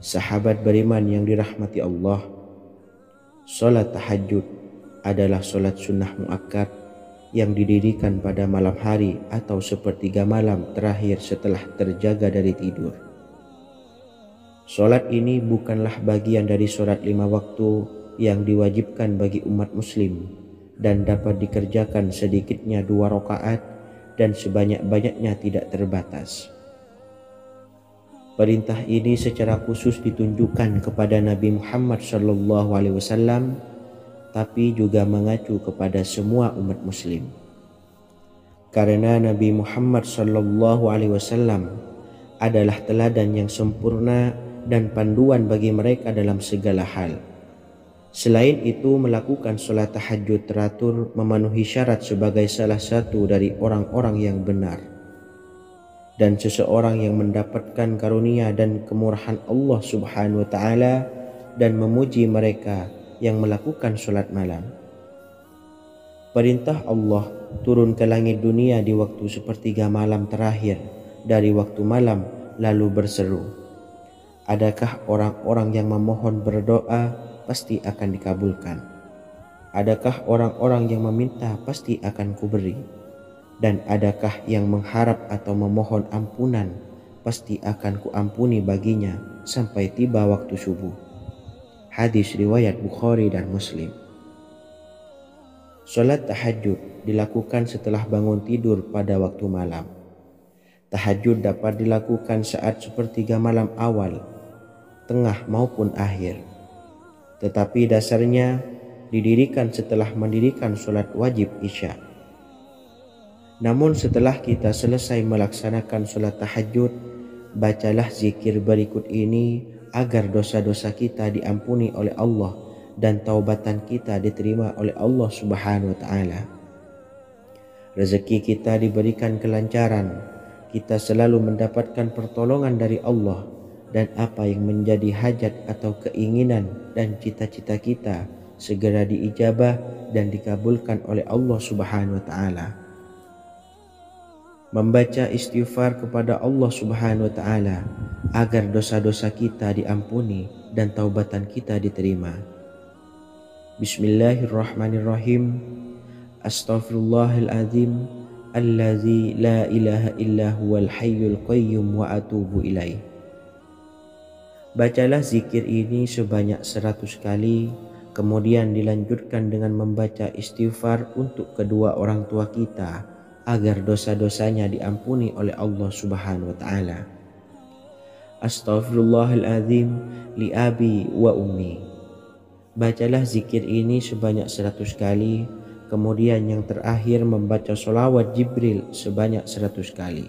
Sahabat beriman yang dirahmati Allah, sholat tahajud adalah sholat sunnah muakkad yang didirikan pada malam hari atau sepertiga malam terakhir setelah terjaga dari tidur. Sholat ini bukanlah bagian dari sholat 5 waktu yang diwajibkan bagi umat muslim dan dapat dikerjakan sedikitnya 2 rakaat dan sebanyak-banyaknya tidak terbatas. Perintah ini secara khusus ditunjukkan kepada Nabi Muhammad SAW, tapi juga mengacu kepada semua umat muslim. Karena Nabi Muhammad SAW adalah teladan yang sempurna dan panduan bagi mereka dalam segala hal. Selain itu, melakukan sholat tahajud teratur memenuhi syarat sebagai salah satu dari orang-orang yang benar. Dan seseorang yang mendapatkan karunia dan kemurahan Allah Subhanahu wa Ta'ala dan memuji mereka yang melakukan sholat malam. Perintah Allah turun ke langit dunia di waktu sepertiga malam terakhir dari waktu malam, lalu berseru, "Adakah orang-orang yang memohon berdoa pasti akan dikabulkan? Adakah orang-orang yang meminta pasti akan kuberi? Dan adakah yang mengharap atau memohon ampunan pasti akan kuampuni baginya sampai tiba waktu subuh." Hadis riwayat Bukhari dan Muslim. Sholat tahajud dilakukan setelah bangun tidur pada waktu malam. Tahajud dapat dilakukan saat sepertiga malam awal, tengah maupun akhir. Tetapi dasarnya didirikan setelah mendirikan sholat wajib Isya. Namun setelah kita selesai melaksanakan sholat tahajud, bacalah zikir berikut ini agar dosa-dosa kita diampuni oleh Allah dan taubatan kita diterima oleh Allah Subhanahu wa Ta'ala. Rezeki kita diberikan kelancaran, kita selalu mendapatkan pertolongan dari Allah, dan apa yang menjadi hajat atau keinginan dan cita-cita kita segera diijabah dan dikabulkan oleh Allah Subhanahu wa Ta'ala. Membaca istighfar kepada Allah Subhanahu wa Ta'ala agar dosa-dosa kita diampuni dan taubatan kita diterima. Bismillahirrahmanirrahim. Astaghfirullahaladzim allazi la ilaha illa huwal hayyul qayyum wa atubu ilaih. Bacalah zikir ini sebanyak 100 kali, kemudian dilanjutkan dengan membaca istighfar untuk kedua orang tua kita agar dosa-dosanya diampuni oleh Allah Subhanahu wa Ta'ala. Astaghfirullahaladzim li abi wa ummi. Bacalah zikir ini sebanyak 100 kali, kemudian yang terakhir membaca sholawat Jibril sebanyak 100 kali.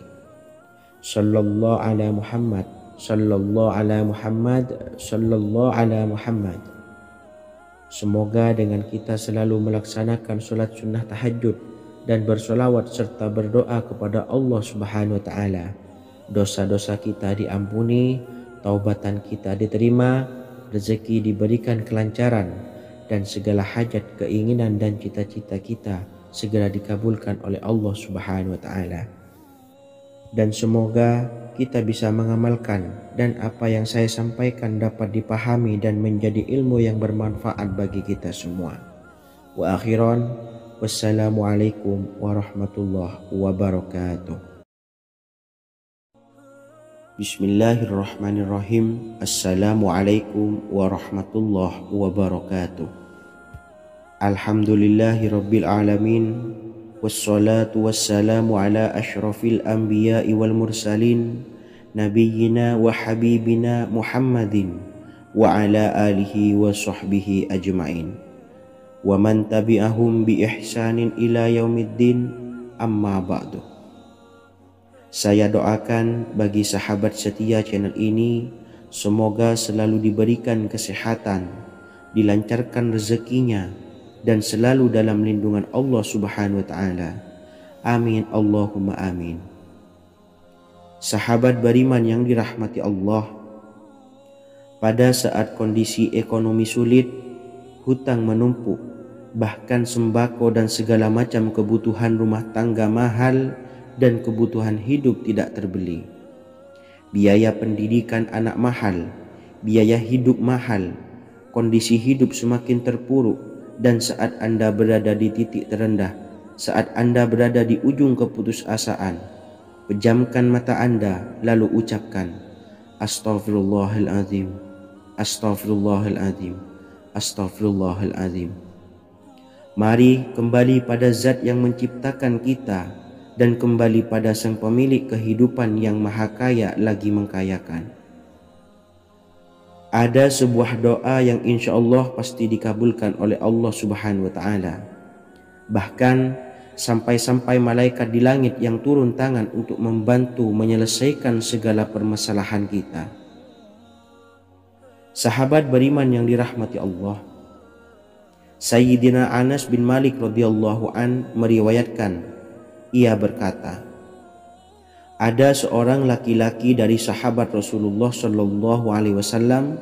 Sallallahu ala Muhammad, sallallahu ala Muhammad, sallallahu ala Muhammad. Semoga dengan kita selalu melaksanakan sholat sunnah tahajud dan bersolawat serta berdoa kepada Allah Subhanahu wa Ta'ala, dosa-dosa kita diampuni, taubatan kita diterima, rezeki diberikan kelancaran, dan segala hajat, keinginan dan cita-cita kita segera dikabulkan oleh Allah Subhanahu wa Ta'ala. Dan semoga kita bisa mengamalkan dan apa yang saya sampaikan dapat dipahami dan menjadi ilmu yang bermanfaat bagi kita semua. Wa akhiran, wassalamualaikum warahmatullahi wabarakatuh. Bismillahirrahmanirrahim. Assalamualaikum warahmatullahi wabarakatuh. Alhamdulillahi rabbil alamin, wassalatu wassalamu ala ashrafil anbiya'i wal mursalin, nabiyyina wa habibina Muhammadin wa ala alihi wa sahbihi ajma'in, wa man tabi'ahum bi ihsanin ila yaumiddin, amma ba'du. Saya doakan bagi sahabat setia channel ini, semoga selalu diberikan kesehatan, dilancarkan rezekinya, dan selalu dalam lindungan Allah Subhanahu wa Ta'ala. Amin Allahumma amin. Sahabat beriman yang dirahmati Allah, pada saat kondisi ekonomi sulit, hutang menumpuk, bahkan sembako dan segala macam kebutuhan rumah tangga mahal dan kebutuhan hidup tidak terbeli. Biaya pendidikan anak mahal, biaya hidup mahal, kondisi hidup semakin terpuruk, dan saat Anda berada di titik terendah, saat Anda berada di ujung keputusasaan, pejamkan mata Anda lalu ucapkan, Astaghfirullahaladzim, Astaghfirullahaladzim, Astaghfirullahaladzim. Mari kembali pada Zat yang menciptakan kita dan kembali pada Sang Pemilik kehidupan yang Maha Kaya lagi mengkayakan. Ada sebuah doa yang insya Allah pasti dikabulkan oleh Allah Subhanahu wa Ta'ala. Bahkan sampai-sampai malaikat di langit yang turun tangan untuk membantu menyelesaikan segala permasalahan kita. Sahabat beriman yang dirahmati Allah, Sayyidina Anas bin Malik radhiyallahu an meriwayatkan, ia berkata, ada seorang laki-laki dari sahabat Rasulullah Shallallahu Alaihi Wasallam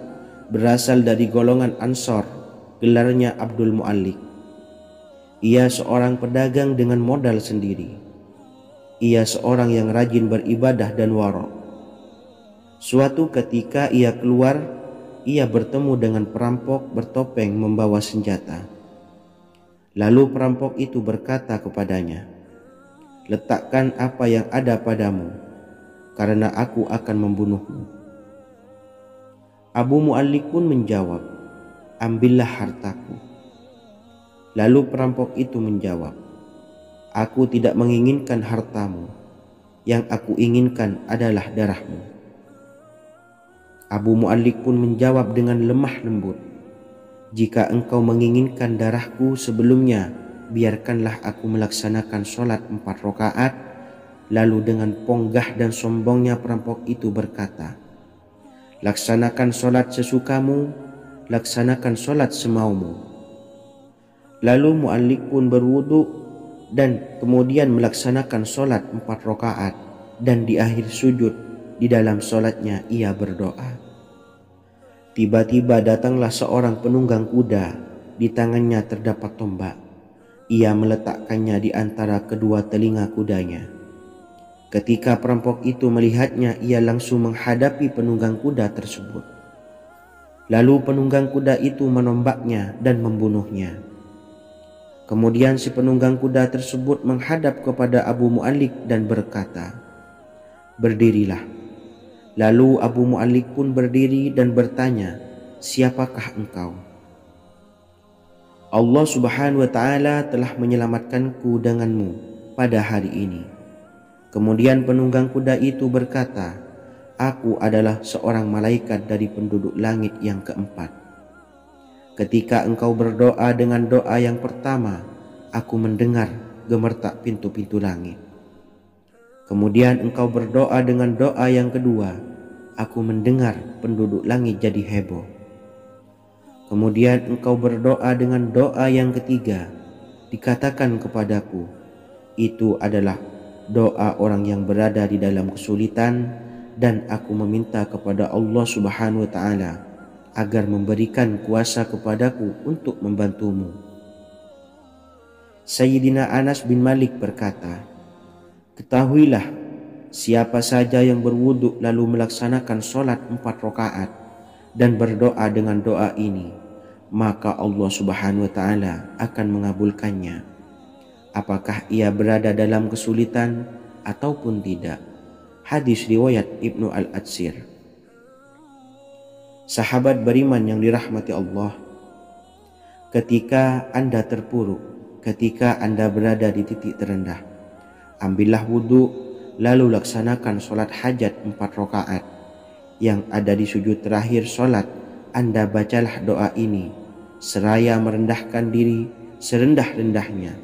berasal dari golongan Ansor, gelarnya Abdul Mu'allik. Ia seorang pedagang dengan modal sendiri. Ia seorang yang rajin beribadah dan wara'. Suatu ketika ia keluar, ia bertemu dengan perampok bertopeng membawa senjata. Lalu perampok itu berkata kepadanya, letakkan apa yang ada padamu, karena aku akan membunuhmu. Abu Mu'allik pun menjawab, ambillah hartaku. Lalu perampok itu menjawab, aku tidak menginginkan hartamu, yang aku inginkan adalah darahmu. Abu Mu'allik pun menjawab dengan lemah lembut, jika engkau menginginkan darahku sebelumnya, biarkanlah aku melaksanakan sholat 4 rakaat. Lalu dengan ponggah dan sombongnya perampok itu berkata, laksanakan sholat sesukamu, laksanakan sholat semaumu. Lalu Mu'allik pun berwudu dan kemudian melaksanakan sholat 4 rakaat, dan di akhir sujud di dalam sholatnya ia berdoa. Tiba-tiba datanglah seorang penunggang kuda, di tangannya terdapat tombak. Ia meletakkannya di antara kedua telinga kudanya. Ketika perampok itu melihatnya, ia langsung menghadapi penunggang kuda tersebut. Lalu penunggang kuda itu menombaknya dan membunuhnya. Kemudian si penunggang kuda tersebut menghadap kepada Abu Mu'allik dan berkata, berdirilah. Lalu Abu Mu'allik pun berdiri dan bertanya, siapakah engkau? Allah Subhanahu wa Ta'ala telah menyelamatkanku denganmu pada hari ini. Kemudian penunggang kuda itu berkata, aku adalah seorang malaikat dari penduduk langit yang keempat. Ketika engkau berdoa dengan doa yang pertama, aku mendengar gemertak pintu-pintu langit. Kemudian engkau berdoa dengan doa yang kedua, aku mendengar penduduk langit jadi heboh. Kemudian engkau berdoa dengan doa yang ketiga, dikatakan kepadaku, itu adalah doa orang yang berada di dalam kesulitan, dan aku meminta kepada Allah Subhanahu wa Ta'ala agar memberikan kuasa kepadaku untuk membantumu. Sayyidina Anas bin Malik berkata, ketahuilah, siapa saja yang berwudu lalu melaksanakan sholat 4 rakaat dan berdoa dengan doa ini, maka Allah Subhanahu wa Ta'ala akan mengabulkannya, apakah ia berada dalam kesulitan ataupun tidak. Hadis riwayat Ibnu Al-Atsir. Sahabat beriman yang dirahmati Allah, ketika Anda terpuruk, ketika Anda berada di titik terendah, ambillah wudu, lalu laksanakan sholat hajat 4 rakaat. Yang ada di sujud terakhir sholat, Anda bacalah doa ini, seraya merendahkan diri serendah-rendahnya.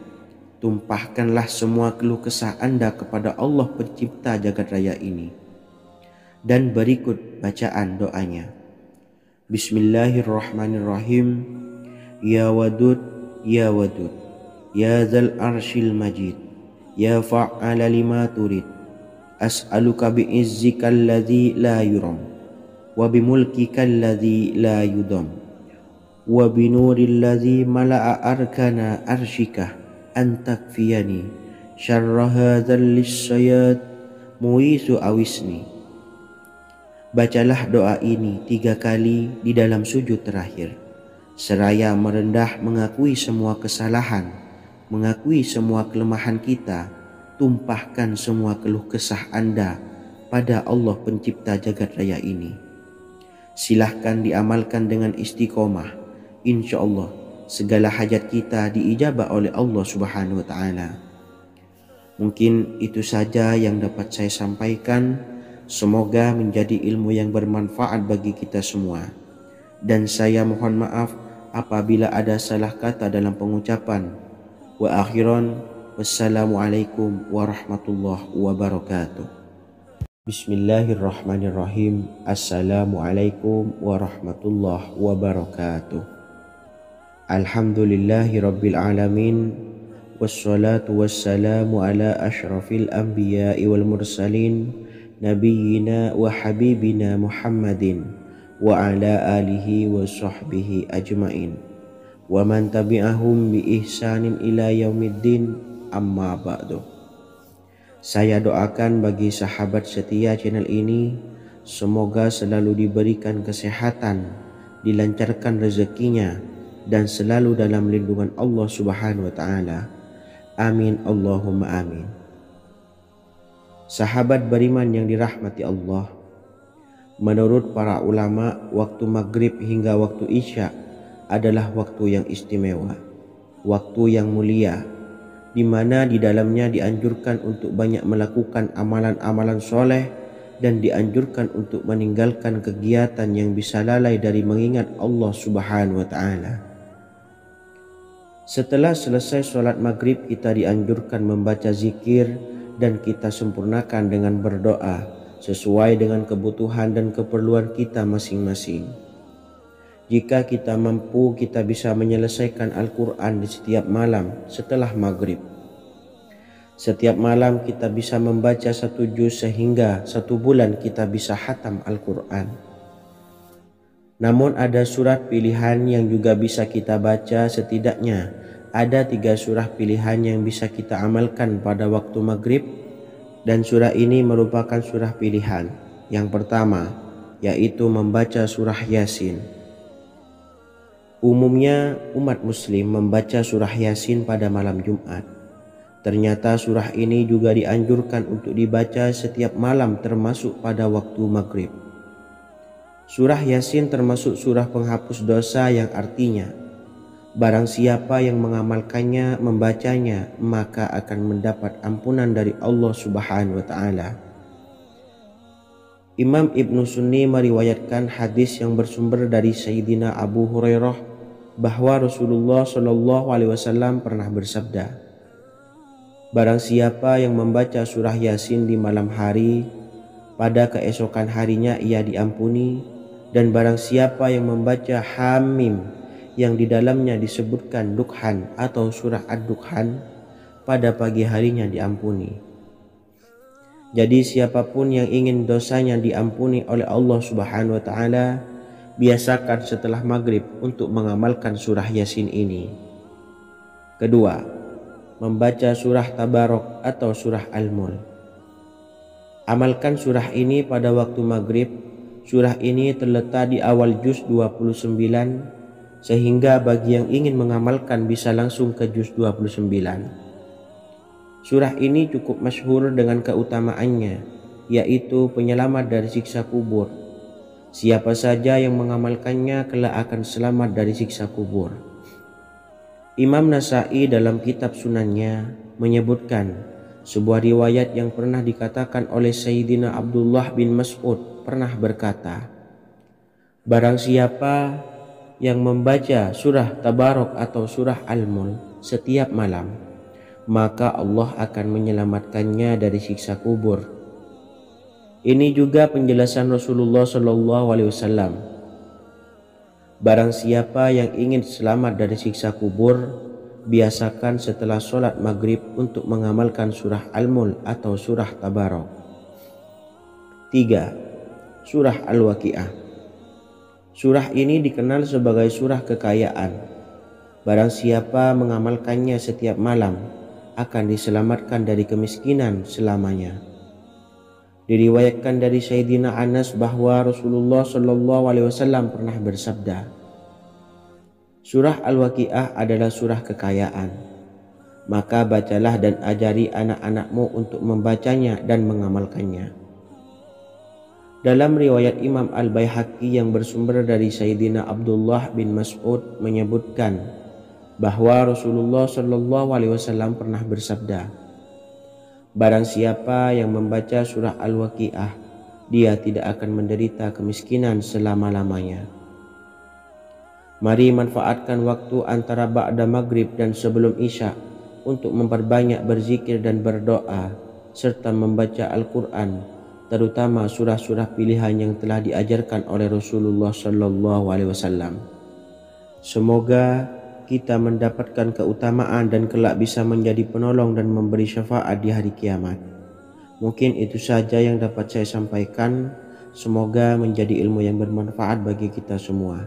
Tumpahkanlah semua keluh kesah Anda kepada Allah pencipta jagat raya ini. Dan berikut bacaan doanya. Bismillahirrahmanirrahim. Ya Wadud, Ya Wadud, Ya Dzal Arsyil Majid, Ya fa'ala lima turid, as'aluka bi'izzika alladhi la yuram, wa bimulkika alladhi la yudam, wa binuril ladzi mala'a arkana arshika an takfiyani syarra hadzal lisyayad muisu awisni. Bacalah doa ini 3 kali di dalam sujud terakhir, seraya merendah mengakui semua kesalahan, mengakui semua kelemahan kita, tumpahkan semua keluh kesah Anda pada Allah pencipta jagat raya ini. Silahkan diamalkan dengan istiqomah. Insya Allah segala hajat kita diijabah oleh Allah Subhanahu wa Ta'ala. Mungkin itu saja yang dapat saya sampaikan. Semoga menjadi ilmu yang bermanfaat bagi kita semua. Dan saya mohon maaf apabila ada salah kata dalam pengucapan. Wa akhiran, wassalamualaikum warahmatullahi wabarakatuh. Bismillahirrahmanirrahim. Assalamualaikum warahmatullahi wabarakatuh. Alhamdulillahi rabbil alamin. Wassalatu wassalamu ala ashrafil anbiya'i wal mursalin, nabiyyina wa habibina Muhammadin wa ala alihi wa sahbihi ajmain wa man tabi'ahum bi ihsanin ila yaumiddin, amma ba'du. Saya doakan bagi sahabat setia channel ini, semoga selalu diberikan kesehatan, dilancarkan rezekinya, dan selalu dalam lindungan Allah Subhanahu wa Ta'ala. Amin Allahumma amin. Sahabat beriman yang dirahmati Allah, menurut para ulama, waktu maghrib hingga waktu isya adalah waktu yang istimewa, waktu yang mulia, di mana di dalamnya dianjurkan untuk banyak melakukan amalan-amalan soleh dan dianjurkan untuk meninggalkan kegiatan yang bisa lalai dari mengingat Allah Subhanahu wa Ta'ala. Setelah selesai sholat maghrib, kita dianjurkan membaca zikir dan kita sempurnakan dengan berdoa sesuai dengan kebutuhan dan keperluan kita masing-masing. Jika kita mampu, kita bisa menyelesaikan Al-Quran di setiap malam setelah maghrib. Setiap malam kita bisa membaca 1 juz sehingga 1 bulan kita bisa khatam Al-Quran. Namun ada surat pilihan yang juga bisa kita baca. Setidaknya ada 3 surah pilihan yang bisa kita amalkan pada waktu maghrib, dan surah ini merupakan surah pilihan. Yang pertama yaitu membaca surah Yasin. Umumnya umat muslim membaca surah Yasin pada malam Jumat. Ternyata surah ini juga dianjurkan untuk dibaca setiap malam termasuk pada waktu maghrib. Surah Yasin termasuk surah penghapus dosa yang artinya barang siapa yang mengamalkannya, membacanya, maka akan mendapat ampunan dari Allah Subhanahu wa Ta'ala. Imam Ibnu Sunni meriwayatkan hadis yang bersumber dari Sayyidina Abu Hurairah bahwa Rasulullah Shallallahu Alaihi Wasallam pernah bersabda, barang siapa yang membaca surah Yasin di malam hari, pada keesokan harinya ia diampuni. Dan barang siapa yang membaca Hamim yang di dalamnya disebutkan Dukhan atau surah Ad-Dukhan, pada pagi harinya diampuni. Jadi siapapun yang ingin dosanya diampuni oleh Allah Subhanahu wa Ta'ala, biasakan setelah maghrib untuk mengamalkan surah Yasin ini. Kedua, membaca surah Tabarok atau surah Al-Mulk. Amalkan surah ini pada waktu maghrib. Surah ini terletak di awal juz 29, sehingga bagi yang ingin mengamalkan bisa langsung ke juz 29. Surah ini cukup masyhur dengan keutamaannya, yaitu penyelamat dari siksa kubur. Siapa saja yang mengamalkannya kelak akan selamat dari siksa kubur. Imam Nasa'i dalam kitab Sunannya menyebutkan sebuah riwayat yang pernah dikatakan oleh Sayyidina Abdullah bin Mas'ud pernah berkata, barang siapa yang membaca surah Tabarok atau surah Al-Mulk setiap malam, maka Allah akan menyelamatkannya dari siksa kubur. Ini juga penjelasan Rasulullah Shallallahu Alaihi Wasallam. Barang siapa yang ingin selamat dari siksa kubur, biasakan setelah sholat maghrib untuk mengamalkan surah Al-Mulk atau surah Tabarok. 3. Surah Al-Waqi'ah. Surah ini dikenal sebagai surah kekayaan. Barang siapa mengamalkannya setiap malam akan diselamatkan dari kemiskinan selamanya. Diriwayatkan dari Sayyidina Anas bahwa Rasulullah Shallallahu Alaihi Wasallam pernah bersabda, surah Al-Waqiah adalah surah kekayaan. Maka bacalah dan ajari anak-anakmu untuk membacanya dan mengamalkannya. Dalam riwayat Imam Al-Baihaqi yang bersumber dari Sayyidina Abdullah bin Mas'ud menyebutkan bahwa Rasulullah Shallallahu Alaihi Wasallam pernah bersabda, barang siapa yang membaca surah Al-Waqiah, dia tidak akan menderita kemiskinan selama-lamanya. Mari manfaatkan waktu antara ba'da maghrib dan sebelum isya untuk memperbanyak berzikir dan berdoa serta membaca Al-Quran, terutama surah-surah pilihan yang telah diajarkan oleh Rasulullah Shallallahu Alaihi Wasallam. Semoga kita mendapatkan keutamaan dan kelak bisa menjadi penolong dan memberi syafaat di hari kiamat. Mungkin itu saja yang dapat saya sampaikan. Semoga menjadi ilmu yang bermanfaat bagi kita semua.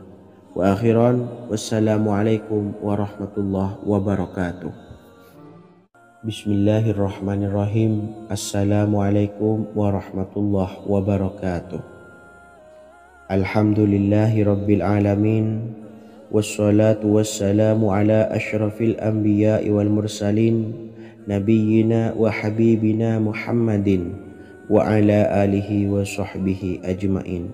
Wa akhiran, wassalamualaikum warahmatullahi wabarakatuh. Bismillahirrahmanirrahim. Assalamualaikum warahmatullahi wabarakatuh. Alhamdulillahi rabbil alamin. Wassalatu wassalamu ala ashrafil anbiya'i wal mursalin nabiyyina wa habibina Muhammadin wa ala alihi wa sahbihi ajmain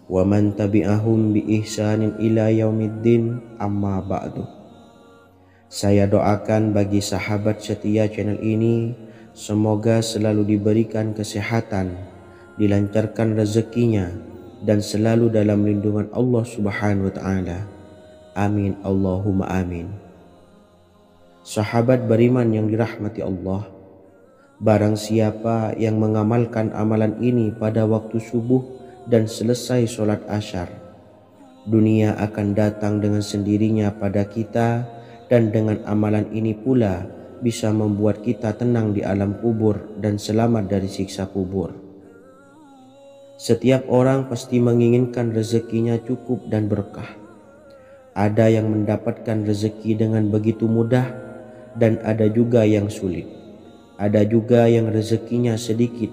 wa man tabi'ahum bi ihsanin ila yaumiddin, amma ba'du. Saya doakan bagi sahabat setia channel ini, semoga selalu diberikan kesehatan, dilancarkan rezekinya, dan selalu dalam lindungan Allah Subhanahu wa Ta'ala. Amin Allahumma amin. Sahabat beriman yang dirahmati Allah, barang siapa yang mengamalkan amalan ini pada waktu subuh dan selesai sholat asyar, dunia akan datang dengan sendirinya pada kita, dan dengan amalan ini pula bisa membuat kita tenang di alam kubur dan selamat dari siksa kubur. Setiap orang pasti menginginkan rezekinya cukup dan berkah. Ada yang mendapatkan rezeki dengan begitu mudah dan ada juga yang sulit. Ada juga yang rezekinya sedikit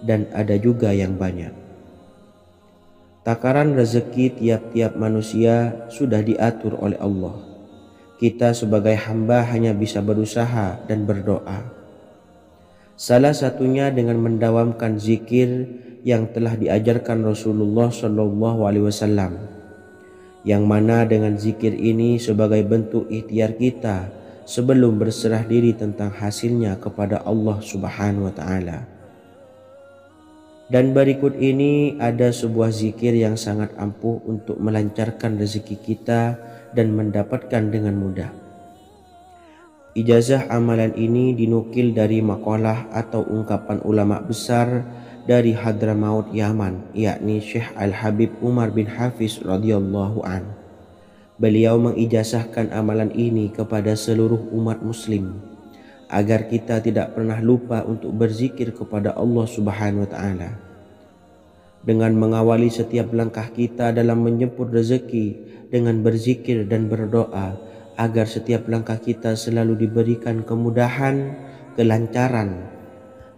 dan ada juga yang banyak. Takaran rezeki tiap-tiap manusia sudah diatur oleh Allah. Kita sebagai hamba hanya bisa berusaha dan berdoa. Salah satunya dengan mendawamkan zikir yang telah diajarkan Rasulullah Shallallahu Alaihi Wasallam, yang mana dengan zikir ini sebagai bentuk ikhtiar kita sebelum berserah diri tentang hasilnya kepada Allah Subhanahu wa Ta'ala. Dan berikut ini ada sebuah zikir yang sangat ampuh untuk melancarkan rezeki kita dan mendapatkan dengan mudah. Ijazah amalan ini dinukil dari makalah atau ungkapan ulama besar dari Hadramaut Yaman, yakni Syekh Al-Habib Umar bin Hafiz radhiyallahu an. Beliau mengijazahkan amalan ini kepada seluruh umat muslim agar kita tidak pernah lupa untuk berzikir kepada Allah Subhanahu wa Ta'ala. Dengan mengawali setiap langkah kita dalam menjemput rezeki dengan berzikir dan berdoa agar setiap langkah kita selalu diberikan kemudahan, kelancaran,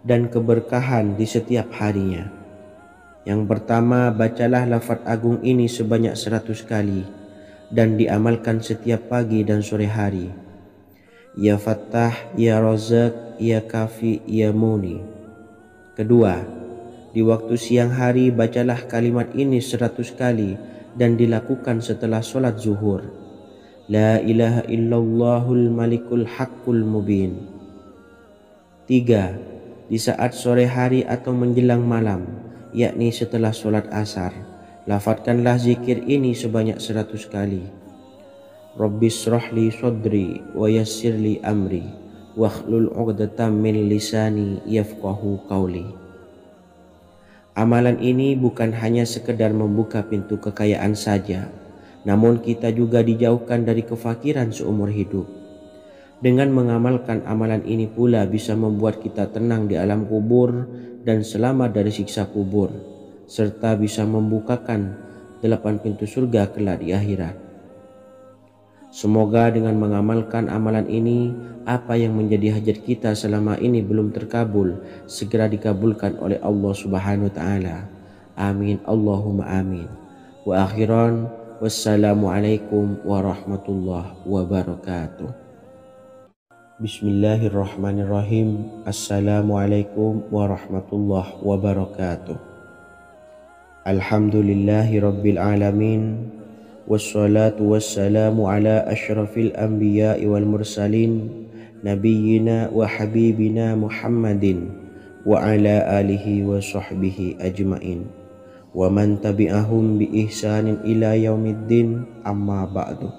dan keberkahan di setiap harinya. Yang pertama, bacalah lafaz agung ini sebanyak 100 kali dan diamalkan setiap pagi dan sore hari. Ya Fattah, Ya Razak, Ya Kafi, Ya Muni. Kedua, di waktu siang hari bacalah kalimat ini 100 kali dan dilakukan setelah sholat zuhur. La ilaha illallahul malikul haqqul mubin. 3. Di saat sore hari atau menjelang malam, yakni setelah sholat asar, lafadzkanlah zikir ini sebanyak 100 kali. Rabbishrahli sodri wa yassirli amri wakhlul 'uqdatam min lisani yafqahu qawli. Amalan ini bukan hanya sekedar membuka pintu kekayaan saja, namun kita juga dijauhkan dari kefakiran seumur hidup. Dengan mengamalkan amalan ini pula bisa membuat kita tenang di alam kubur dan selamat dari siksa kubur, serta bisa membukakan 8 pintu surga kelak di akhirat. Semoga dengan mengamalkan amalan ini, apa yang menjadi hajat kita selama ini belum terkabul, segera dikabulkan oleh Allah Subhanahu wa Ta'ala. Amin, Allahumma amin. Wa akhiran, wassalamualaikum warahmatullahi wabarakatuh. Bismillahirrahmanirrahim. Assalamualaikum warahmatullahi wabarakatuh. Alhamdulillahi rabbil alamin. Wassalatu wassalamu ala ashrafil anbiya'i wal mursalin, nabiyyina wa habibina Muhammadin wa ala alihi wa sahbihi ajmain, wa man tabi'ahum bi ihsanin ila yaumiddin, amma ba'du.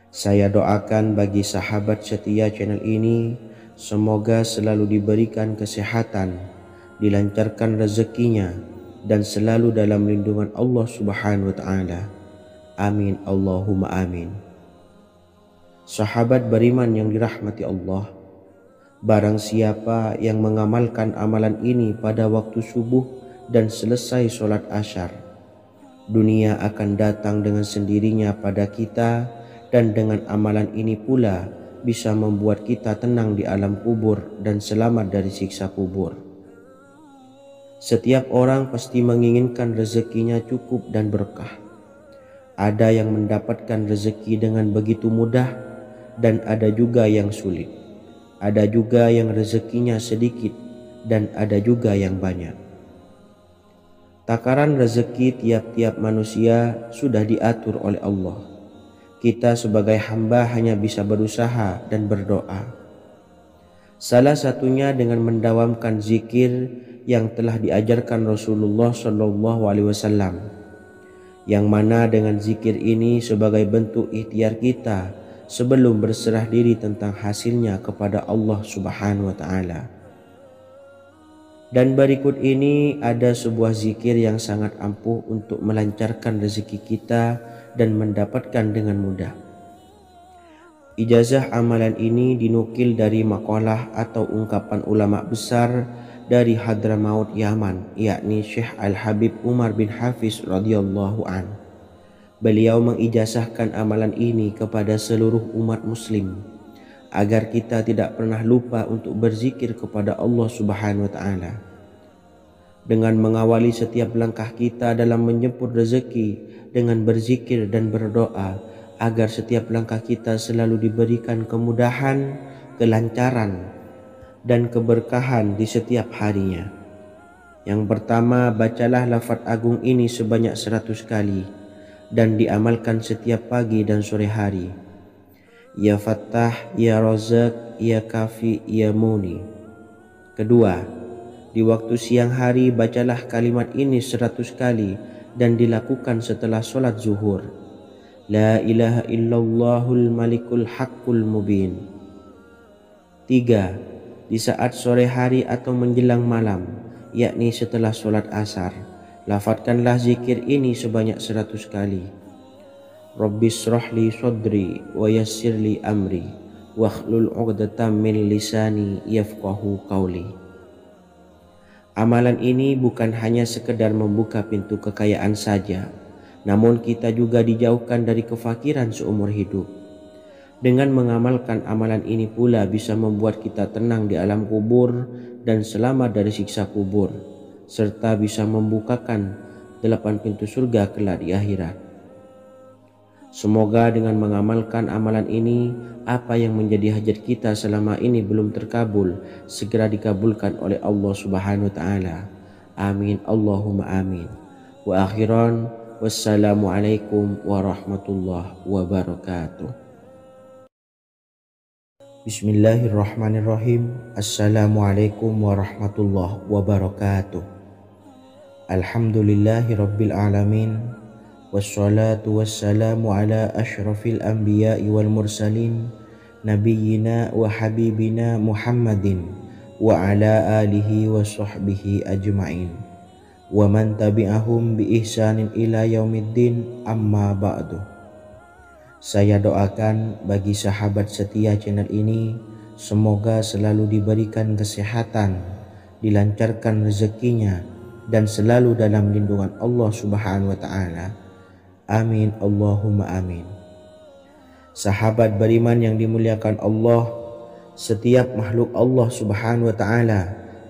Saya doakan bagi sahabat setia channel ini, semoga selalu diberikan kesehatan, dilancarkan rezekinya, dan selalu dalam lindungan Allah Subhanahu wa Ta'ala. Amin, Allahumma amin. Sahabat beriman yang dirahmati Allah, barang siapa yang mengamalkan amalan ini pada waktu subuh dan selesai sholat asyar, dunia akan datang dengan sendirinya pada kita, dan dengan amalan ini pula bisa membuat kita tenang di alam kubur dan selamat dari siksa kubur. Setiap orang pasti menginginkan rezekinya cukup dan berkah. Ada yang mendapatkan rezeki dengan begitu mudah, dan ada juga yang sulit. Ada juga yang rezekinya sedikit, dan ada juga yang banyak. Takaran rezeki tiap-tiap manusia sudah diatur oleh Allah. Kita sebagai hamba hanya bisa berusaha dan berdoa. Salah satunya dengan mendawamkan zikir yang telah diajarkan Rasulullah SAW, yang mana dengan zikir ini sebagai bentuk ikhtiar kita sebelum berserah diri tentang hasilnya kepada Allah Subhanahu wa Ta'ala. Dan berikut ini ada sebuah zikir yang sangat ampuh untuk melancarkan rezeki kita dan mendapatkan dengan mudah. Ijazah amalan ini dinukil dari makalah atau ungkapan ulama besar dari Hadramaut Yaman, yakni Syekh Al-Habib Umar bin Hafiz radhiyallahu an. Beliau mengijazahkan amalan ini kepada seluruh umat muslim agar kita tidak pernah lupa untuk berzikir kepada Allah Subhanahu wa Ta'ala. Dengan mengawali setiap langkah kita dalam menjemput rezeki dengan berzikir dan berdoa agar setiap langkah kita selalu diberikan kemudahan, kelancaran, dan keberkahan di setiap harinya. Yang pertama, bacalah lafaz agung ini sebanyak 100 kali dan diamalkan setiap pagi dan sore hari. Ya Fattah, Ya Razak, Ya Kafi, Ya Muni. Kedua, di waktu siang hari bacalah kalimat ini 100 kali dan dilakukan setelah sholat zuhur. La ilaha illallahul malikul haqqul mubin. Tiga, di saat sore hari atau menjelang malam, yakni setelah sholat asar, lafadzkanlah zikir ini sebanyak 100 kali. Rabbishrahli sodri wa yassirli amri wahlul 'uqdatam min lisani yafqahu qawli. Amalan ini bukan hanya sekedar membuka pintu kekayaan saja, namun kita juga dijauhkan dari kefakiran seumur hidup. Dengan mengamalkan amalan ini pula bisa membuat kita tenang di alam kubur dan selamat dari siksa kubur, serta bisa membukakan 8 pintu surga kelak di akhirat. Semoga dengan mengamalkan amalan ini, apa yang menjadi hajat kita selama ini belum terkabul, segera dikabulkan oleh Allah Subhanahu wa Ta'ala. Amin, Allahumma amin. Wa akhiran, wassalamualaikum warahmatullahi wabarakatuh. Bismillahirrahmanirrahim. Assalamualaikum warahmatullahi wabarakatuh. Alhamdulillahi rabbil alamin. Wassalatu wassalamu ala ashrafil anbiya'i wal mursalin, nabiyyina wa habibina Muhammadin wa ala alihi wa sahbihi ajmain, wa man tabi'ahum bi ihsanin ila yaumiddin, amma ba'du. Saya doakan bagi sahabat setia channel ini, semoga selalu diberikan kesehatan, dilancarkan rezekinya, dan selalu dalam lindungan Allah Subhanahu wa Ta'ala. Amin, Allahumma amin. Sahabat beriman yang dimuliakan Allah, setiap makhluk Allah Subhanahu wa taala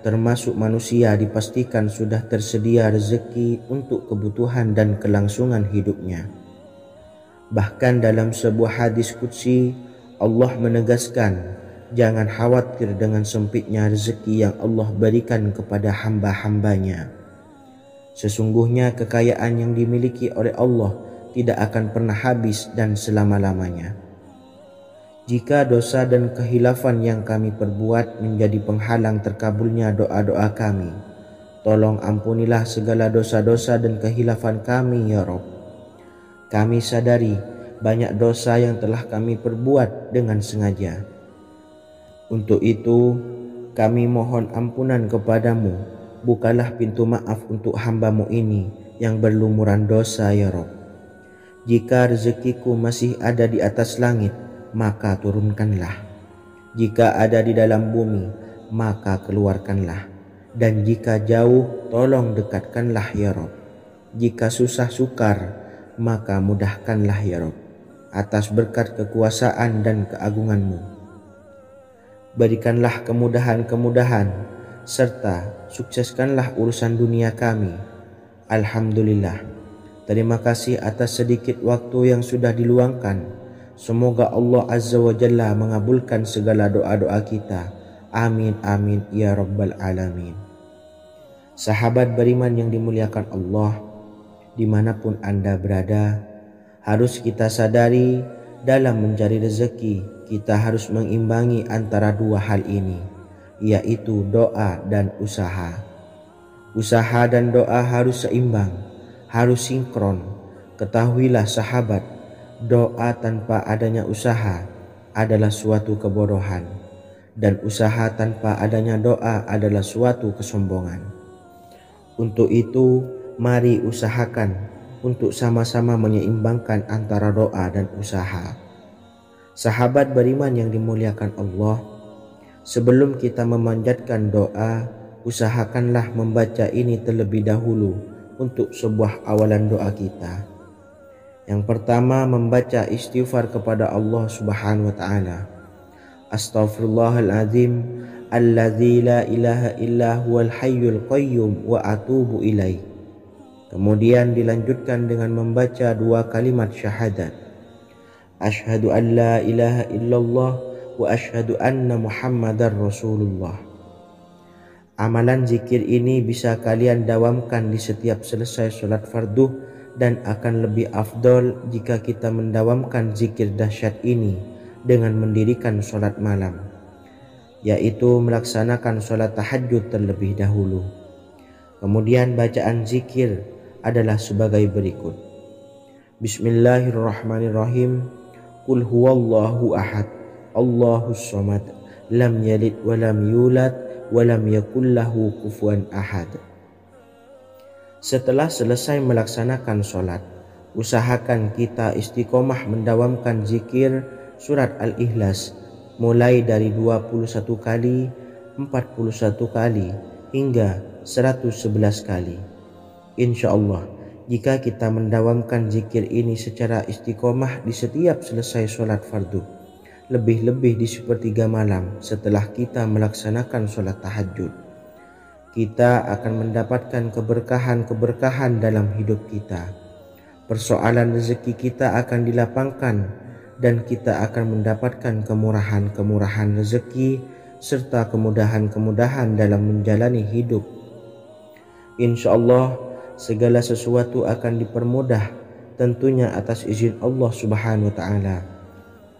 termasuk manusia dipastikan sudah tersedia rezeki untuk kebutuhan dan kelangsungan hidupnya. Bahkan dalam sebuah hadis qudsi Allah menegaskan, jangan khawatir dengan sempitnya rezeki yang Allah berikan kepada hamba-hambanya. Sesungguhnya kekayaan yang dimiliki oleh Allah tidak akan pernah habis dan selama-lamanya. Jika dosa dan kehilafan yang kami perbuat menjadi penghalang terkabulnya doa-doa kami, tolong ampunilah segala dosa-dosa dan kehilafan kami ya Rabb. Kami sadari banyak dosa yang telah kami perbuat dengan sengaja. Untuk itu kami mohon ampunan kepadamu, bukalah pintu maaf untuk hambamu ini yang berlumuran dosa ya Rabb. Jika rezekiku masih ada di atas langit, maka turunkanlah. Jika ada di dalam bumi, maka keluarkanlah. Dan jika jauh, tolong dekatkanlah ya Rabb. Jika susah sukar, maka mudahkanlah ya Rabb, atas berkat kekuasaan dan keagunganmu. Berikanlah kemudahan-kemudahan, serta sukseskanlah urusan dunia kami. Alhamdulillah. Terima kasih atas sedikit waktu yang sudah diluangkan. Semoga Allah Azza wa Jalla mengabulkan segala doa-doa kita. Amin amin ya rabbal alamin. Sahabat beriman yang dimuliakan Allah, dimanapun Anda berada, harus kita sadari dalam mencari rezeki kita harus mengimbangi antara dua hal ini, yaitu doa dan usaha. Usaha dan doa harus seimbang, harus sinkron. Ketahuilah sahabat, doa tanpa adanya usaha adalah suatu kebodohan, dan usaha tanpa adanya doa adalah suatu kesombongan. Untuk itu, mari usahakan untuk sama-sama menyeimbangkan antara doa dan usaha. Sahabat beriman yang dimuliakan Allah, sebelum kita memanjatkan doa, usahakanlah membaca ini terlebih dahulu untuk sebuah awalan doa kita. Yang pertama, membaca istighfar kepada Allah Subhanahu wa taala. Astaghfirullahaladzim alladzi la ilaha illa huwal hayyul qayyum wa atubu ilaih. Kemudian dilanjutkan dengan membaca dua kalimat syahadat. Asyhadu an la ilaha illallah wa asyhadu anna Muhammadar Rasulullah. Amalan zikir ini bisa kalian dawamkan di setiap selesai sholat fardu, dan akan lebih afdol jika kita mendawamkan zikir dahsyat ini dengan mendirikan sholat malam, yaitu melaksanakan sholat tahajud terlebih dahulu. Kemudian bacaan zikir adalah sebagai berikut. Bismillahirrahmanirrahim. Qul huwallahu ahad, Allahus samad, lam yalid wa lam yulad walam yakullahu kufuwan ahad. Setelah selesai melaksanakan sholat, usahakan kita istiqomah mendawamkan zikir surat Al-Ikhlas mulai dari 21 kali, 41 kali hingga 111 kali. Insya Allah, jika kita mendawamkan zikir ini secara istiqomah di setiap selesai sholat fardu, lebih-lebih di sepertiga malam setelah kita melaksanakan sholat tahajud, kita akan mendapatkan keberkahan-keberkahan dalam hidup kita. Persoalan rezeki kita akan dilapangkan, dan kita akan mendapatkan kemurahan-kemurahan rezeki serta kemudahan-kemudahan dalam menjalani hidup. Insya Allah segala sesuatu akan dipermudah, tentunya atas izin Allah Subhanahu wa taala.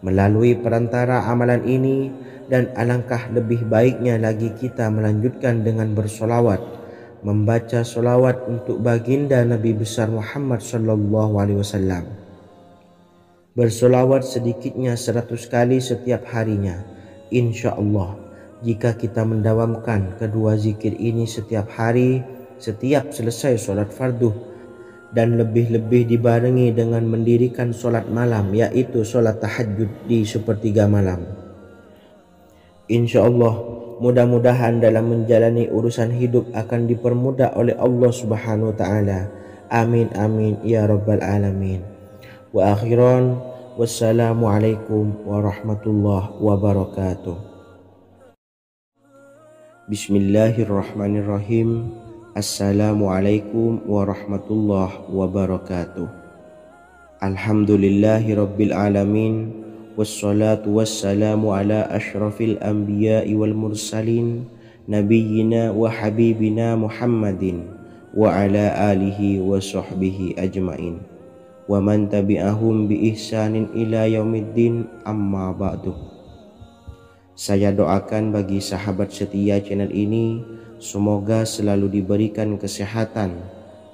Melalui perantara amalan ini, dan alangkah lebih baiknya lagi kita melanjutkan dengan bersolawat, membaca solawat untuk baginda Nabi besar Muhammad sallallahu alaihi wasallam. Bersolawat sedikitnya 100 kali setiap harinya. Insya Allah, jika kita mendawamkan kedua zikir ini setiap hari, setiap selesai sholat fardu, dan lebih-lebih dibarengi dengan mendirikan sholat malam, yaitu sholat tahajud di sepertiga malam, insya Allah mudah-mudahan dalam menjalani urusan hidup akan dipermudah oleh Allah Subhanahu wa ta'ala. Amin amin ya rabbal alamin. Wa akhiran, Wassalamualaikum warahmatullahi wabarakatuh. Bismillahirrahmanirrahim. Assalamualaikum warahmatullahi wabarakatuh. Alhamdulillahi rabbil alamin. Wassalatu wassalamu ala ashrafil anbiya'i wal mursalin, nabiyyina wa habibina Muhammadin wa ala alihi wa sahbihi ajmain wa man tabi'ahum bi ihsanin ila yaumiddin, amma ba'du. Saya doakan bagi sahabat setia channel ini, semoga selalu diberikan kesehatan,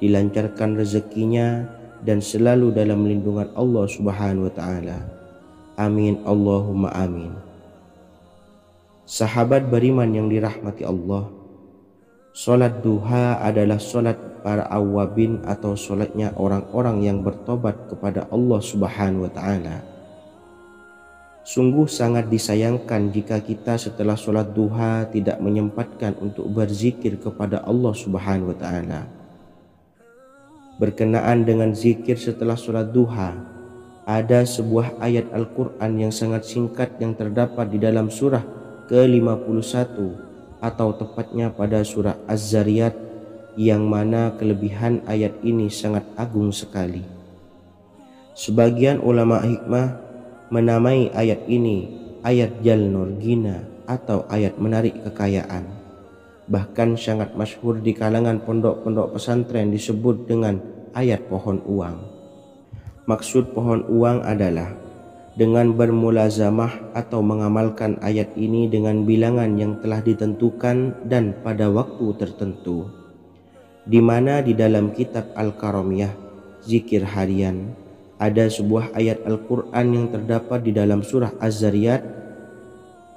dilancarkan rezekinya, dan selalu dalam lindungan Allah Subhanahu wa Ta'ala. Amin Allahumma amin. Sahabat beriman yang dirahmati Allah, solat duha adalah solat para awabin atau solatnya orang-orang yang bertobat kepada Allah Subhanahu wa Ta'ala. Sungguh sangat disayangkan jika kita setelah solat duha tidak menyempatkan untuk berzikir kepada Allah Subhanahu wa Ta'ala. Berkenaan dengan zikir setelah solat duha, ada sebuah ayat Al-Quran yang sangat singkat yang terdapat di dalam surah ke-51 atau tepatnya pada surah Az-Zariyat, yang mana kelebihan ayat ini sangat agung sekali. Sebagian ulama hikmah menamai ayat ini ayat Jalnur Gina atau ayat menarik kekayaan. Bahkan sangat masyhur di kalangan pondok-pondok pesantren disebut dengan ayat pohon uang. Maksud pohon uang adalah dengan bermulazamah atau mengamalkan ayat ini dengan bilangan yang telah ditentukan dan pada waktu tertentu, di mana di dalam kitab Al-Karamiyah zikir harian ada sebuah ayat Al-Quran yang terdapat di dalam surah Az-Zariyat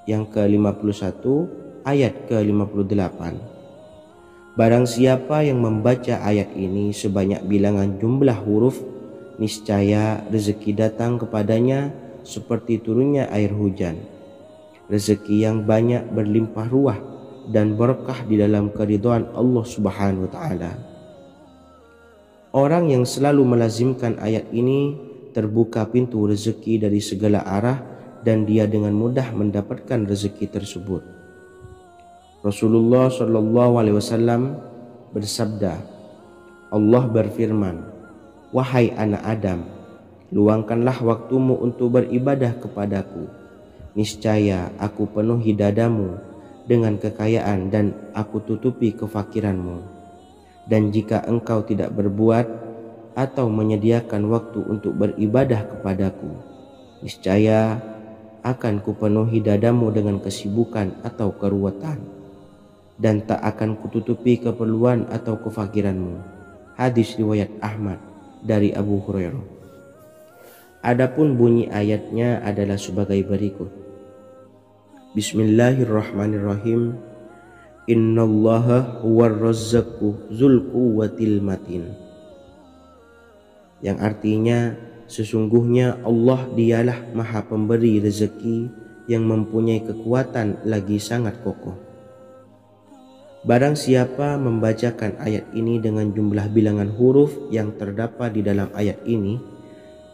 yang ke-51 ayat ke-58. Barang siapa yang membaca ayat ini sebanyak bilangan jumlah huruf, niscaya rezeki datang kepadanya seperti turunnya air hujan, rezeki yang banyak berlimpah ruah dan berkah di dalam keridhaan Allah Subhanahu wa Ta'ala. Orang yang selalu melazimkan ayat ini terbuka pintu rezeki dari segala arah dan dia dengan mudah mendapatkan rezeki tersebut. Rasulullah Shallallahu Alaihi Wasallam bersabda, Allah berfirman, wahai anak Adam, luangkanlah waktumu untuk beribadah kepadaku. Niscaya aku penuhi dadamu dengan kekayaan dan aku tutupi kefakiranmu. Dan jika engkau tidak berbuat atau menyediakan waktu untuk beribadah kepadaku, niscaya akan kupenuhi dadamu dengan kesibukan atau keruwetan, dan tak akan kututupi keperluan atau kefakiranmu. Hadis riwayat Ahmad dari Abu Hurairah. Adapun bunyi ayatnya adalah sebagai berikut. Bismillahirrahmanirrahim. Innallaha huwar razzaqu dzul quwwatil matin. Yang artinya, sesungguhnya Allah dialah maha pemberi rezeki yang mempunyai kekuatan lagi sangat kokoh. Barang siapa membacakan ayat ini dengan jumlah bilangan huruf yang terdapat di dalam ayat ini,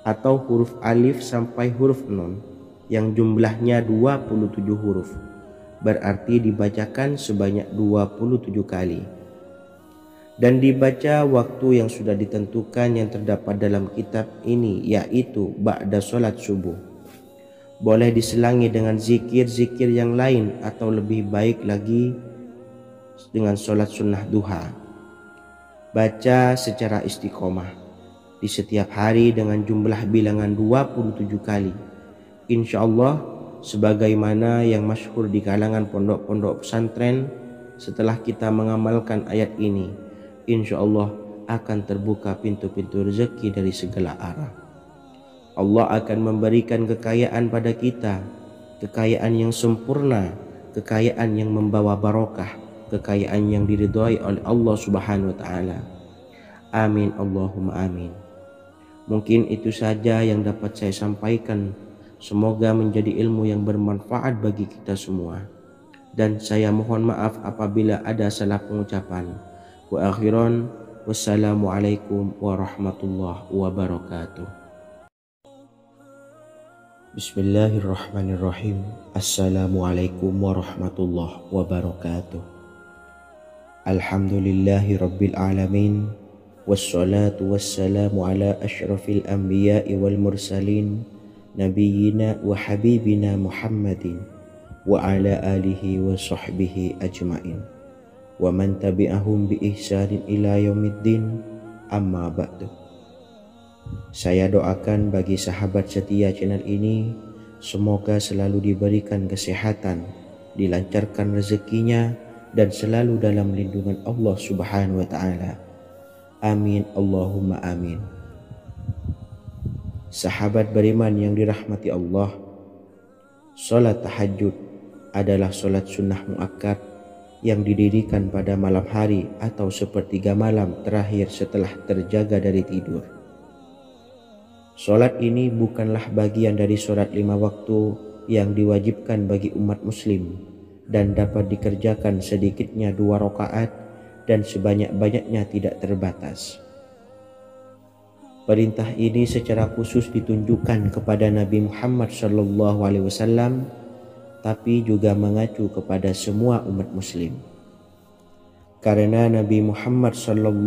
atau huruf alif sampai huruf nun yang jumlahnya 27 huruf, berarti dibacakan sebanyak 27 kali, dan dibaca waktu yang sudah ditentukan yang terdapat dalam kitab ini, yaitu ba'da sholat subuh. Boleh diselangi dengan zikir-zikir yang lain atau lebih baik lagi dengan sholat sunnah duha. Baca secara istiqomah di setiap hari dengan jumlah bilangan 27 kali. Insya Allah, sebagaimana yang masyhur di kalangan pondok-pondok pesantren, setelah kita mengamalkan ayat ini, insya Allah akan terbuka pintu-pintu rezeki dari segala arah. Allah akan memberikan kekayaan pada kita, kekayaan yang sempurna, kekayaan yang membawa barokah, kekayaan yang diridhai oleh Allah Subhanahu wa Ta'ala. Amin Allahumma amin. Mungkin itu saja yang dapat saya sampaikan. Semoga menjadi ilmu yang bermanfaat bagi kita semua. Dan saya mohon maaf apabila ada salah pengucapan. Wa akhiran, wassalamualaikum warahmatullahi wabarakatuh. Bismillahirrahmanirrahim. Assalamualaikum warahmatullahi wabarakatuh. Alhamdulillahi rabbil alamin. Wassalatu wassalamu ala ashrafil anbiya'i wal mursalin, nabiyyina wa habibina Muhammadin wa ala alihi wa sahbihi ajmain, wa man tabi'ahum bi ihsanin ila yaumiddin, amma ba'du. Saya doakan bagi sahabat setia channel ini, semoga selalu diberikan kesehatan, dilancarkan rezekinya, dan selalu dalam lindungan Allah Subhanahu wa Ta'ala. Amin Allahumma amin. Sahabat beriman yang dirahmati Allah, salat tahajud adalah salat sunnah muakkad yang didirikan pada malam hari atau sepertiga malam terakhir setelah terjaga dari tidur. Salat ini bukanlah bagian dari salat 5 waktu yang diwajibkan bagi umat muslim dan dapat dikerjakan sedikitnya 2 rakaat dan sebanyak-banyaknya tidak terbatas. Perintah ini secara khusus ditunjukkan kepada Nabi Muhammad SAW, tapi juga mengacu kepada semua umat muslim. Karena Nabi Muhammad SAW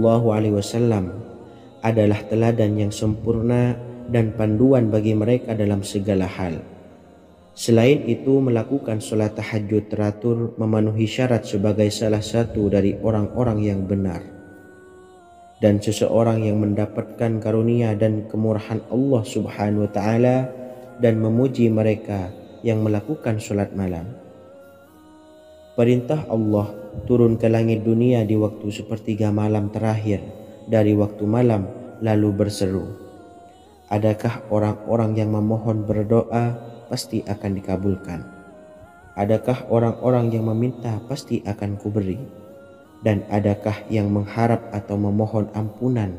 adalah teladan yang sempurna dan panduan bagi mereka dalam segala hal. Selain itu, melakukan sholat tahajud teratur memenuhi syarat sebagai salah satu dari orang-orang yang benar. Dan seseorang yang mendapatkan karunia dan kemurahan Allah Subhanahu wa Ta'ala dan memuji mereka yang melakukan sholat malam. Perintah Allah turun ke langit dunia di waktu sepertiga malam terakhir dari waktu malam, lalu berseru, adakah orang-orang yang memohon berdoa pasti akan dikabulkan? Adakah orang-orang yang meminta pasti akan kuberi? Dan adakah yang mengharap atau memohon ampunan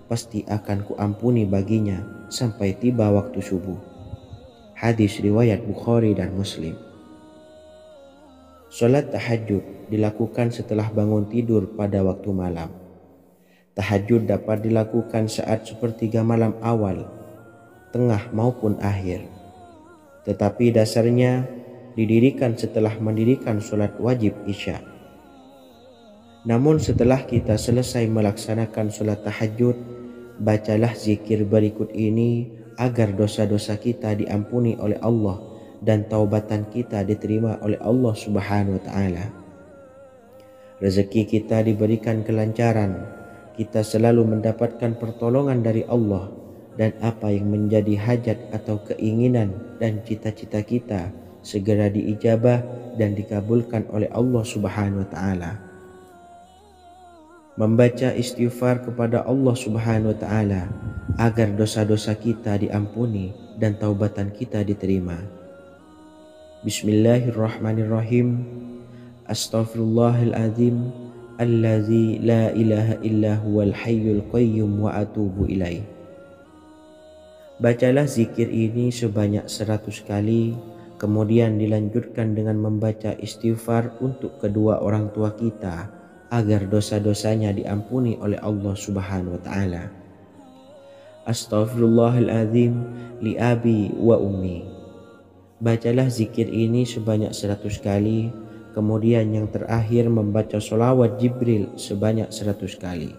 pasti akan kuampuni baginya sampai tiba waktu subuh? Hadis riwayat Bukhari dan Muslim. Salat tahajud dilakukan setelah bangun tidur pada waktu malam. Tahajud dapat dilakukan saat sepertiga malam awal, tengah maupun akhir. Tetapi dasarnya didirikan setelah mendirikan sholat wajib isya. Namun setelah kita selesai melaksanakan sholat tahajud, bacalah zikir berikut ini agar dosa-dosa kita diampuni oleh Allah dan taubatan kita diterima oleh Allah Subhanahu wa Ta'ala. Rezeki kita diberikan kelancaran, kita selalu mendapatkan pertolongan dari Allah, dan apa yang menjadi hajat atau keinginan dan cita-cita kita segera diijabah dan dikabulkan oleh Allah Subhanahu wa Ta'ala. Membaca istighfar kepada Allah Subhanahu wa Ta'ala agar dosa-dosa kita diampuni dan taubatan kita diterima. Bismillahirrahmanirrahim. Astaghfirullahaladzim allazi la ilaha illa huwal hayyul qayyum wa atubu ilaih. Bacalah zikir ini sebanyak 100 kali, kemudian dilanjutkan dengan membaca istighfar untuk kedua orang tua kita agar dosa-dosanya diampuni oleh Allah Subhanahu wa Ta'ala. Astaghfirullahaladzim li abi wa ummi. Bacalah zikir ini sebanyak 100 kali, kemudian yang terakhir membaca sholawat Jibril sebanyak 100 kali.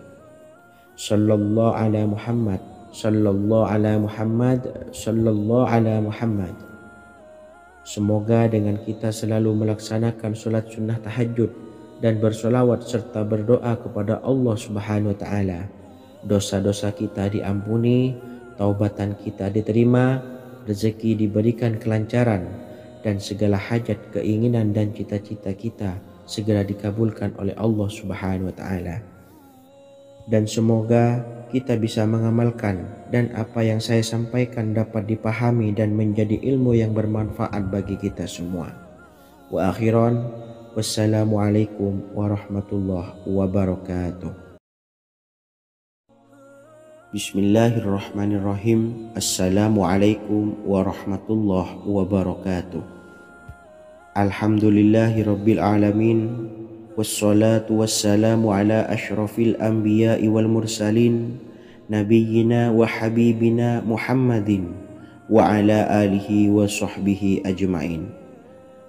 Sallallahu ala Muhammad, sallallahu ala Muhammad, sallallahu ala Muhammad. Semoga dengan kita selalu melaksanakan sholat sunnah tahajud dan bersolawat serta berdoa kepada Allah Subhanahu wa Ta'ala, dosa-dosa kita diampuni, taubatan kita diterima, rezeki diberikan kelancaran, dan segala hajat, keinginan dan cita-cita kita segera dikabulkan oleh Allah Subhanahu wa Ta'ala. Dan semoga kita bisa mengamalkan dan apa yang saya sampaikan dapat dipahami dan menjadi ilmu yang bermanfaat bagi kita semua. Wa akhiran, wassalamualaikum warahmatullahi wabarakatuh. Bismillahirrahmanirrahim. Assalamualaikum warahmatullahi wabarakatuh. Alhamdulillahi rabbil alamin. Wassalatu wassalamu ala ashrafil anbiya'i wal mursalin, nabiyyina wa habibina Muhammadin wa ala alihi wa sahbihi ajma'in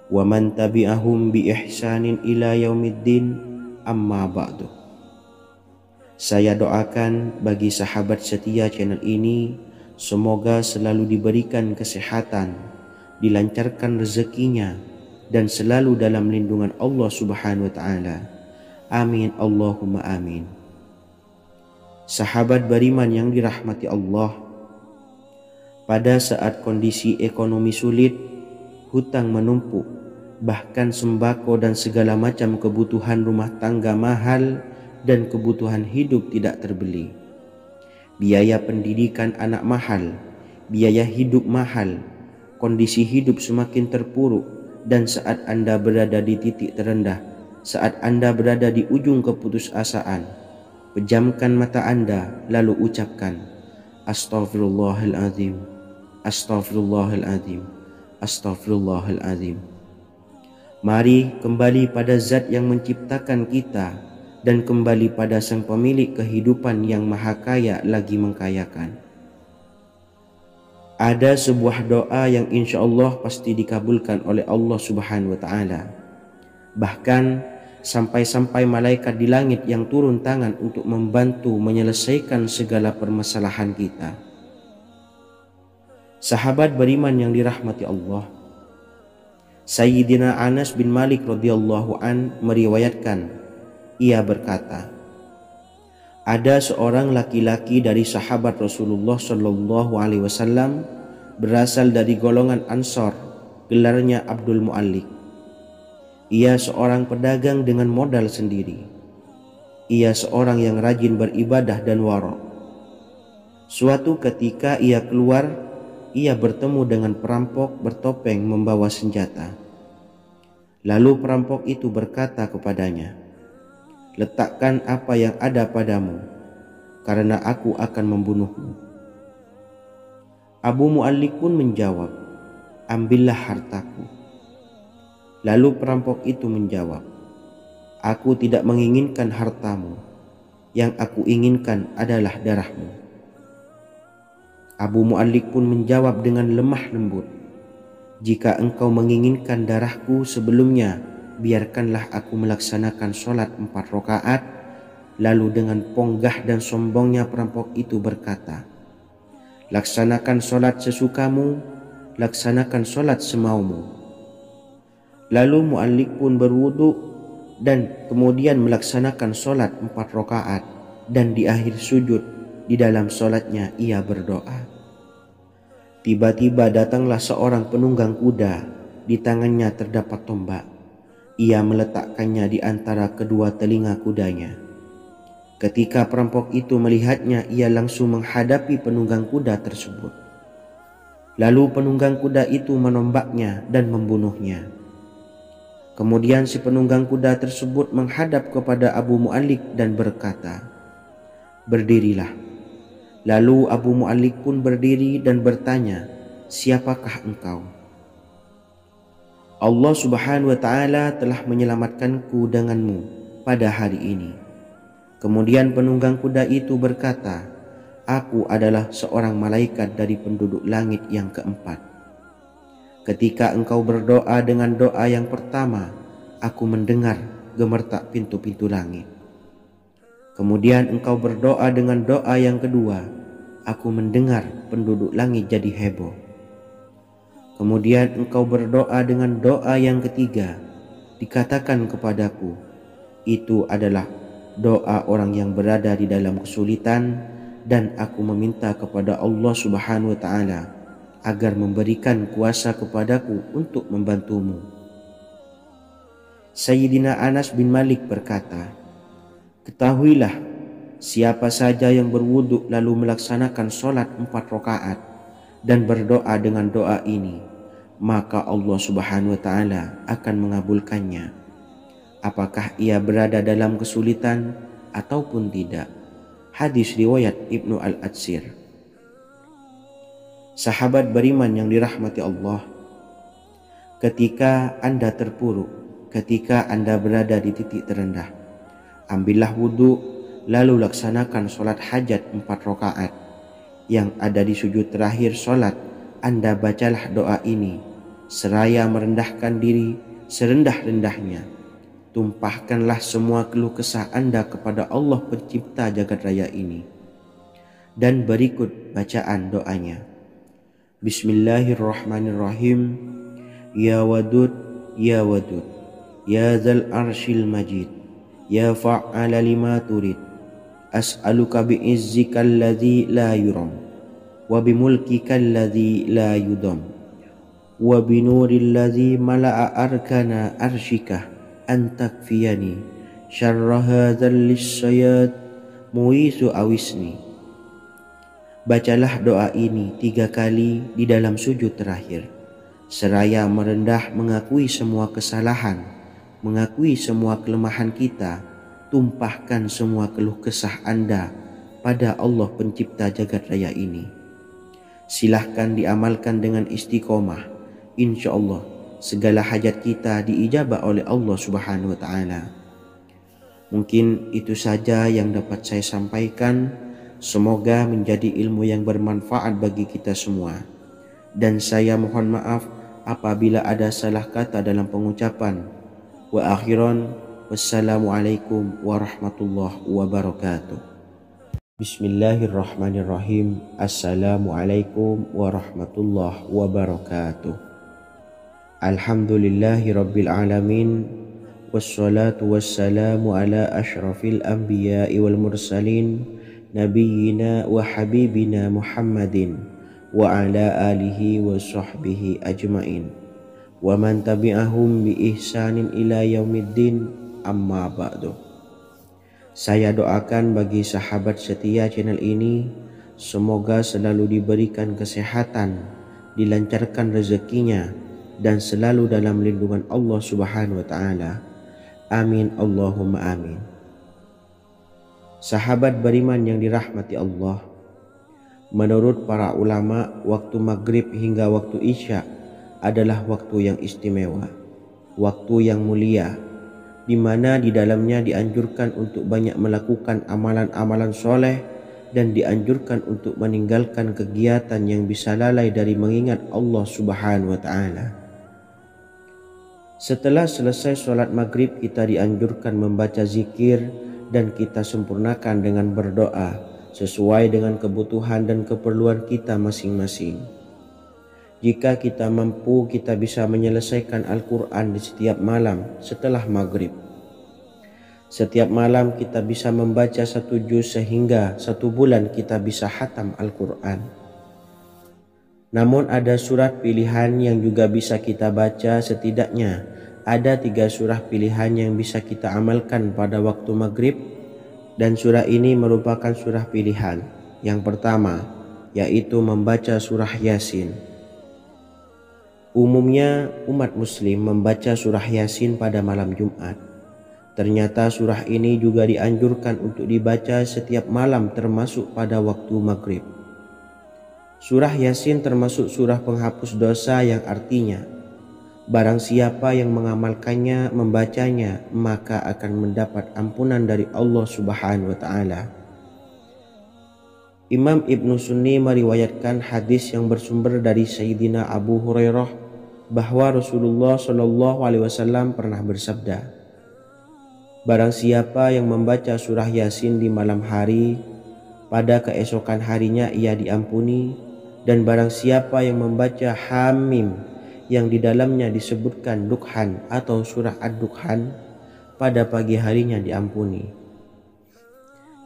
wa man tabi'ahum bi ihsanin ila yaumiddin, amma ba'du. Saya doakan bagi sahabat setia channel ini, semoga selalu diberikan kesehatan, dilancarkan rezekinya, dan selalu dalam lindungan Allah Subhanahu wa Ta'ala. Amin Allahumma amin. Sahabat beriman yang dirahmati Allah, pada saat kondisi ekonomi sulit, hutang menumpuk, bahkan sembako dan segala macam kebutuhan rumah tangga mahal dan kebutuhan hidup tidak terbeli. Biaya pendidikan anak mahal, biaya hidup mahal, kondisi hidup semakin terpuruk, dan saat Anda berada di titik terendah, saat Anda berada di ujung keputusasaan, pejamkan mata Anda lalu ucapkan, Astaghfirullahaladzim, Astaghfirullahaladzim, Astaghfirullahaladzim. Mari kembali pada Zat yang menciptakan kita dan kembali pada Sang Pemilik kehidupan yang Maha Kaya lagi mengkayakan. Ada sebuah doa yang insya Allah pasti dikabulkan oleh Allah Subhanahu wa Ta'ala. Bahkan sampai-sampai malaikat di langit yang turun tangan untuk membantu menyelesaikan segala permasalahan kita. Sahabat beriman yang dirahmati Allah, Sayyidina Anas bin Malik radhiyallahu an meriwayatkan, ia berkata, ada seorang laki-laki dari sahabat Rasulullah Shallallahu Alaihi Wasallam berasal dari golongan Ansor, gelarnya Abdul Mu'allik. Ia seorang pedagang dengan modal sendiri. Ia seorang yang rajin beribadah dan wara'. Suatu ketika ia keluar, ia bertemu dengan perampok bertopeng membawa senjata. Lalu perampok itu berkata kepadanya, letakkan apa yang ada padamu, karena aku akan membunuhmu. Abu Mu'allik pun menjawab, ambillah hartaku. Lalu perampok itu menjawab, aku tidak menginginkan hartamu, yang aku inginkan adalah darahmu. Abu Mu'allik pun menjawab dengan lemah lembut, jika engkau menginginkan darahku sebelumnya, biarkanlah aku melaksanakan sholat 4 rakaat. Lalu dengan ponggah dan sombongnya perampok itu berkata, laksanakan sholat sesukamu, laksanakan sholat semaumu. Lalu Mu'allik pun berwudu dan kemudian melaksanakan sholat 4 rakaat, dan di akhir sujud di dalam sholatnya ia berdoa. Tiba-tiba datanglah seorang penunggang kuda, di tangannya terdapat tombak. Ia meletakkannya di antara kedua telinga kudanya. Ketika perampok itu melihatnya, ia langsung menghadapi penunggang kuda tersebut. Lalu penunggang kuda itu menombaknya dan membunuhnya. Kemudian si penunggang kuda tersebut menghadap kepada Abu Mu'allik dan berkata, berdirilah. Lalu Abu Mu'allik pun berdiri dan bertanya, siapakah engkau? Allah Subhanahu wa Ta'ala telah menyelamatkanku denganmu pada hari ini. Kemudian penunggang kuda itu berkata, aku adalah seorang malaikat dari penduduk langit yang keempat. Ketika engkau berdoa dengan doa yang pertama, aku mendengar gemertak pintu-pintu langit. Kemudian engkau berdoa dengan doa yang kedua, aku mendengar penduduk langit jadi heboh. Kemudian engkau berdoa dengan doa yang ketiga, dikatakan kepadaku, itu adalah doa orang yang berada di dalam kesulitan, dan aku meminta kepada Allah Subhanahu wa Ta'ala agar memberikan kuasa kepadaku untuk membantumu. Sayyidina Anas bin Malik berkata, ketahuilah, siapa saja yang berwudu lalu melaksanakan sholat 4 rakaat dan berdoa dengan doa ini, maka Allah Subhanahu wa Ta'ala akan mengabulkannya, apakah ia berada dalam kesulitan ataupun tidak. Hadis riwayat Ibnu Al-Atsir. Sahabat beriman yang dirahmati Allah, ketika Anda terpuruk, ketika Anda berada di titik terendah, ambillah wudhu, lalu laksanakan sholat hajat 4 rakaat. Yang ada di sujud terakhir sholat, Anda bacalah doa ini seraya merendahkan diri serendah-rendahnya. Tumpahkanlah semua keluh kesah Anda kepada Allah pencipta jagat raya ini. Dan berikut bacaan doanya. Bismillahirrahmanirrahim. Ya Wadud, Ya Wadud, Ya Dzal Arsyil Majid, Ya Fa'ala lima turid, as'aluka bi'izzika alladzi la yuram, wa bimulkika alladzi la yudam, wa binuril ladzi mala'a arkana arsyika an takfiyani syarra hadzal lisyayat muisu awisni. Bacalah doa ini 3 kali di dalam sujud terakhir, seraya merendah mengakui semua kesalahan, mengakui semua kelemahan kita. Tumpahkan semua keluh kesah Anda pada Allah pencipta jagat raya ini. Silahkan diamalkan dengan istiqomah. Insya Allah segala hajat kita diijabah oleh Allah Subhanahu wa Ta'ala. Mungkin itu saja yang dapat saya sampaikan. Semoga menjadi ilmu yang bermanfaat bagi kita semua. Dan saya mohon maaf apabila ada salah kata dalam pengucapan. Wa akhiran, wassalamualaikum warahmatullahi wabarakatuh. Bismillahirrahmanirrahim. Assalamualaikum warahmatullahi wabarakatuh. Alhamdulillahi rabbil alamin. Wassalatu wassalamu ala ashrafil anbiya'i wal mursalin, nabiyyina wa habibina Muhammadin wa ala alihi wa sahbihi ajmain, wa man tabi'ahum bi ihsanin ila yaumiddin. Amma ba'du. Saya doakan bagi sahabat setia channel ini, semoga selalu diberikan kesehatan, dilancarkan rezekinya, dan selalu dalam lindungan Allah Subhanahu wa Ta'ala. Amin Allahumma amin. Sahabat beriman yang dirahmati Allah, menurut para ulama, waktu maghrib hingga waktu isya adalah waktu yang istimewa, waktu yang mulia, di mana di dalamnya dianjurkan untuk banyak melakukan amalan-amalan soleh dan dianjurkan untuk meninggalkan kegiatan yang bisa lalai dari mengingat Allah Subhanahu wa Ta'ala. Setelah selesai sholat maghrib, kita dianjurkan membaca zikir dan kita sempurnakan dengan berdoa sesuai dengan kebutuhan dan keperluan kita masing-masing. Jika kita mampu, kita bisa menyelesaikan Al-Quran di setiap malam setelah maghrib. Setiap malam kita bisa membaca 1 juz sehingga 1 bulan kita bisa khatam Al-Quran. Namun ada surat pilihan yang juga bisa kita baca. Setidaknya ada 3 surah pilihan yang bisa kita amalkan pada waktu maghrib, dan surah ini merupakan surah pilihan. Yang pertama yaitu membaca surah Yasin. Umumnya umat muslim membaca surah Yasin pada malam Jumat. Ternyata surah ini juga dianjurkan untuk dibaca setiap malam termasuk pada waktu maghrib. Surah Yasin termasuk surah penghapus dosa yang artinya barang siapa yang mengamalkannya, membacanya, maka akan mendapat ampunan dari Allah Subhanahu wa Ta'ala. Imam Ibnu Sunni meriwayatkan hadis yang bersumber dari Sayyidina Abu Hurairah bahwa Rasulullah SAW pernah bersabda, barang siapa yang membaca surah Yasin di malam hari, pada keesokan harinya ia diampuni, dan barang siapa yang membaca Hamim yang di dalamnya disebutkan Dukhan atau surah Ad-Dukhan, pada pagi harinya diampuni.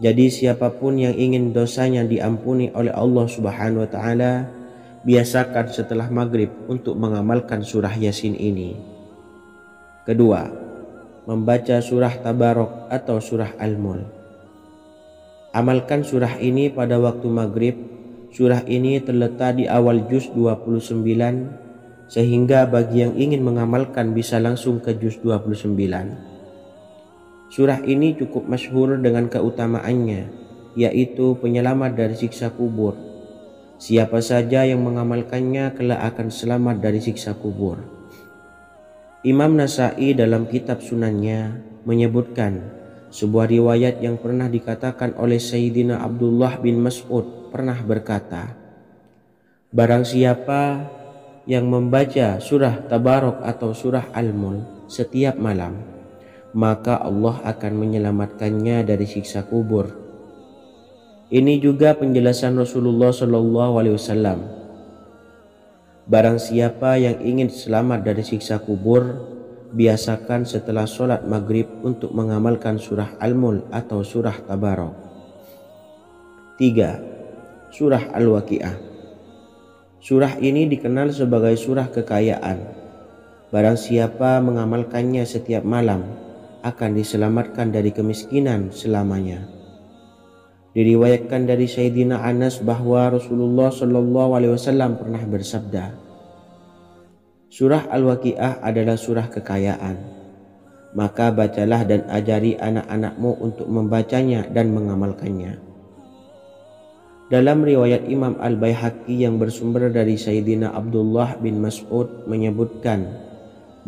Jadi siapapun yang ingin dosanya diampuni oleh Allah Subhanahu wa Ta'ala, biasakan setelah maghrib untuk mengamalkan surah Yasin ini. Kedua, membaca surah Tabarok atau surah Al-Mulk. Amalkan surah ini pada waktu maghrib. Surah ini terletak di awal juz 29, sehingga bagi yang ingin mengamalkan bisa langsung ke juz 29. Surah ini cukup masyhur dengan keutamaannya, yaitu penyelamat dari siksa kubur. Siapa saja yang mengamalkannya kelak akan selamat dari siksa kubur. Imam Nasa'i dalam kitab Sunannya menyebutkan sebuah riwayat yang pernah dikatakan oleh Sayyidina Abdullah bin Mas'ud pernah berkata, Barang siapa yang membaca surah Tabarok atau surah Al-Mulk setiap malam, maka Allah akan menyelamatkannya dari siksa kubur. Ini juga penjelasan Rasulullah SAW. Barang siapa yang ingin selamat dari siksa kubur, biasakan setelah sholat maghrib untuk mengamalkan surah Al-Mulk atau surah Tabarok. 3. Surah Al-Waqiah. Surah ini dikenal sebagai surah kekayaan. Barang siapa mengamalkannya setiap malam, akan diselamatkan dari kemiskinan selamanya. Diriwayatkan dari Sayyidina Anas bahwa Rasulullah SAW pernah bersabda, surah Al-Waqiah adalah surah kekayaan. Maka bacalah dan ajari anak-anakmu untuk membacanya dan mengamalkannya. Dalam riwayat Imam Al-Baihaqi yang bersumber dari Sayyidina Abdullah bin Mas'ud menyebutkan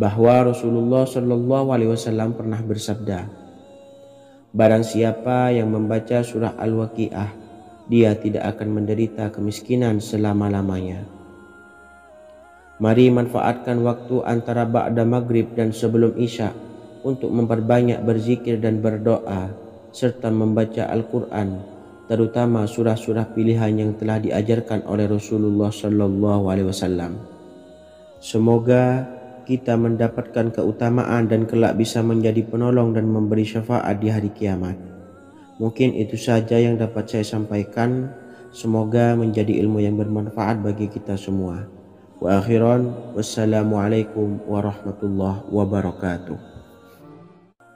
bahwa Rasulullah SAW pernah bersabda, barang siapa yang membaca surah Al-Waqiah, dia tidak akan menderita kemiskinan selama-lamanya. Mari manfaatkan waktu antara ba'da maghrib dan sebelum isya untuk memperbanyak berzikir dan berdoa serta membaca Al-Quran, terutama surah-surah pilihan yang telah diajarkan oleh Rasulullah SAW. Semoga kita mendapatkan keutamaan dan kelak bisa menjadi penolong dan memberi syafaat di hari kiamat. Mungkin itu saja yang dapat saya sampaikan. Semoga menjadi ilmu yang bermanfaat bagi kita semua. Wa akhiran, wassalamualaikum warahmatullahi wabarakatuh.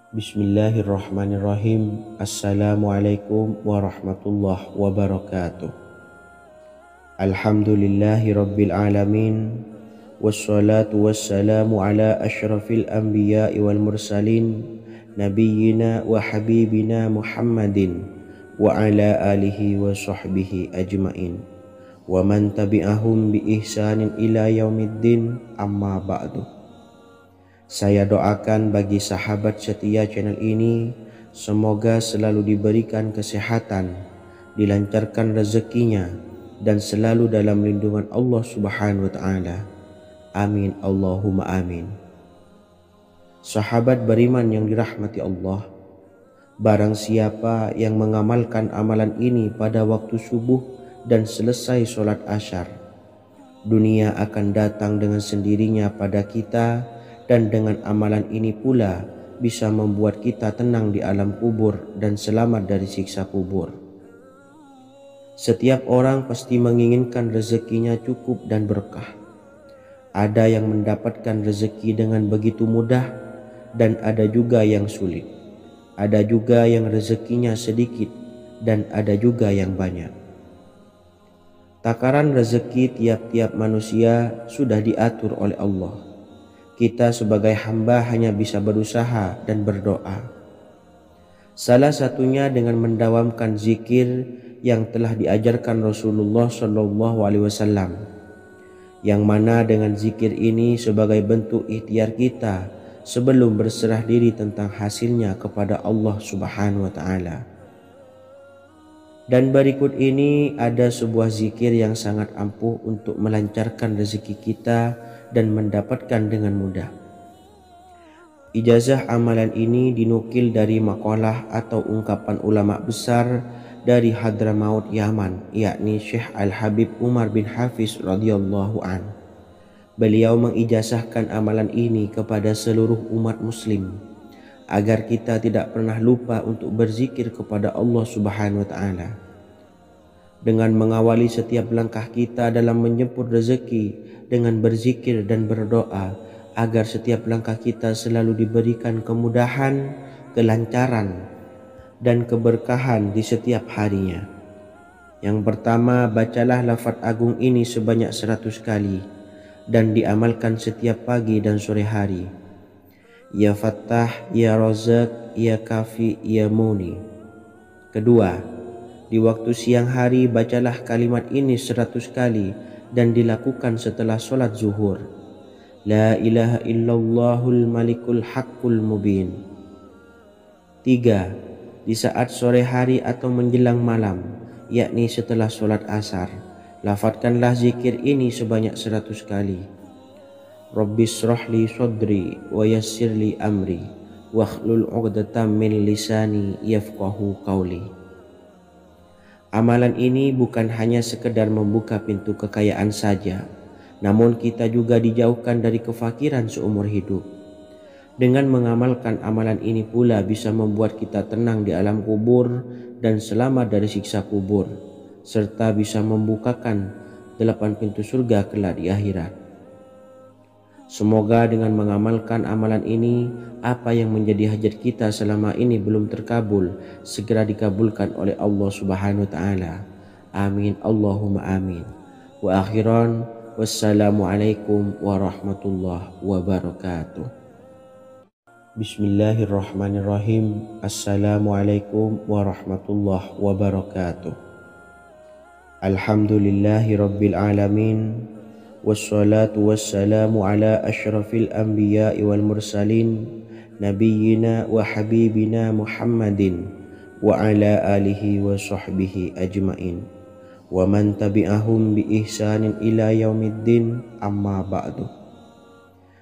Bismillahirrahmanirrahim. Assalamualaikum warahmatullahi wabarakatuh. Alhamdulillahi rabbil alamin. Wassalatu wassalamu ala ashrafil anbiya'i wal mursalin nabiyyina wa habibina Muhammadin wa ala alihi wa sahbihi ajmain wa man tabi'ahum bi ihsanin ila yaumiddin, amma ba'du. Saya doakan bagi sahabat setia channel ini, semoga selalu diberikan kesehatan, dilancarkan rezekinya, dan selalu dalam lindungan Allah Subhanahu wa Ta'ala. Amin Allahumma amin. Sahabat beriman yang dirahmati Allah, barang siapa yang mengamalkan amalan ini pada waktu subuh dan selesai sholat asyar, dunia akan datang dengan sendirinya pada kita, dan dengan amalan ini pula bisa membuat kita tenang di alam kubur dan selamat dari siksa kubur. Setiap orang pasti menginginkan rezekinya cukup dan berkah. Ada yang mendapatkan rezeki dengan begitu mudah dan ada juga yang sulit. Ada juga yang rezekinya sedikit dan ada juga yang banyak. Takaran rezeki tiap-tiap manusia sudah diatur oleh Allah. Kita sebagai hamba hanya bisa berusaha dan berdoa. Salah satunya dengan mendawamkan zikir yang telah diajarkan Rasulullah SAW. Yang mana dengan zikir ini sebagai bentuk ikhtiar kita sebelum berserah diri tentang hasilnya kepada Allah Subhanahu wa Ta'ala. Dan berikut ini ada sebuah zikir yang sangat ampuh untuk melancarkan rezeki kita dan mendapatkan dengan mudah. Ijazah amalan ini dinukil dari makalah atau ungkapan ulama besar dari Hadramaut Yaman, yakni Syekh Al-Habib Umar bin Hafiz radhiyallahu an. Beliau mengijazahkan amalan ini kepada seluruh umat muslim agar kita tidak pernah lupa untuk berzikir kepada Allah Subhanahu wa Ta'ala. Dengan mengawali setiap langkah kita dalam menjemput rezeki dengan berzikir dan berdoa agar setiap langkah kita selalu diberikan kemudahan, kelancaran, dan keberkahan di setiap harinya. Yang pertama, bacalah lafaz agung ini sebanyak 100 kali dan diamalkan setiap pagi dan sore hari. Ya Fattah, Ya Razak, Ya Kafi, Ya Muni. Kedua, di waktu siang hari bacalah kalimat ini 100 kali dan dilakukan setelah sholat zuhur. La ilaha illallahul malikul haqqul mubin. 3. Di saat sore hari atau menjelang malam, yakni setelah sholat asar, Lafadzkanlah zikir ini sebanyak 100 kali. Rabbis shrahli sadri wa yassirli amri wakhlul 'uqdatam min lisani yafqahu qawli. Amalan ini bukan hanya sekedar membuka pintu kekayaan saja, namun kita juga dijauhkan dari kefakiran seumur hidup. Dengan mengamalkan amalan ini pula bisa membuat kita tenang di alam kubur dan selamat dari siksa kubur, serta bisa membukakan 8 pintu surga kelak di akhirat. Semoga dengan mengamalkan amalan ini, apa yang menjadi hajat kita selama ini belum terkabul, segera dikabulkan oleh Allah Subhanahu wa Ta'ala. Amin, Allahumma amin. Wa akhiran, wassalamualaikum warahmatullahi wabarakatuh. Bismillahirrahmanirrahim. Assalamualaikum warahmatullahi wabarakatuh. Alhamdulillahi rabbil alamin. Wassalatu wassalamu ala asyrafil anbiya'i wal mursalin nabiyyina wa habibina Muhammadin wa ala alihi wa sahbihi ajmain wa man tabi'ahum bi ihsanin ila yaumiddin, amma ba'du.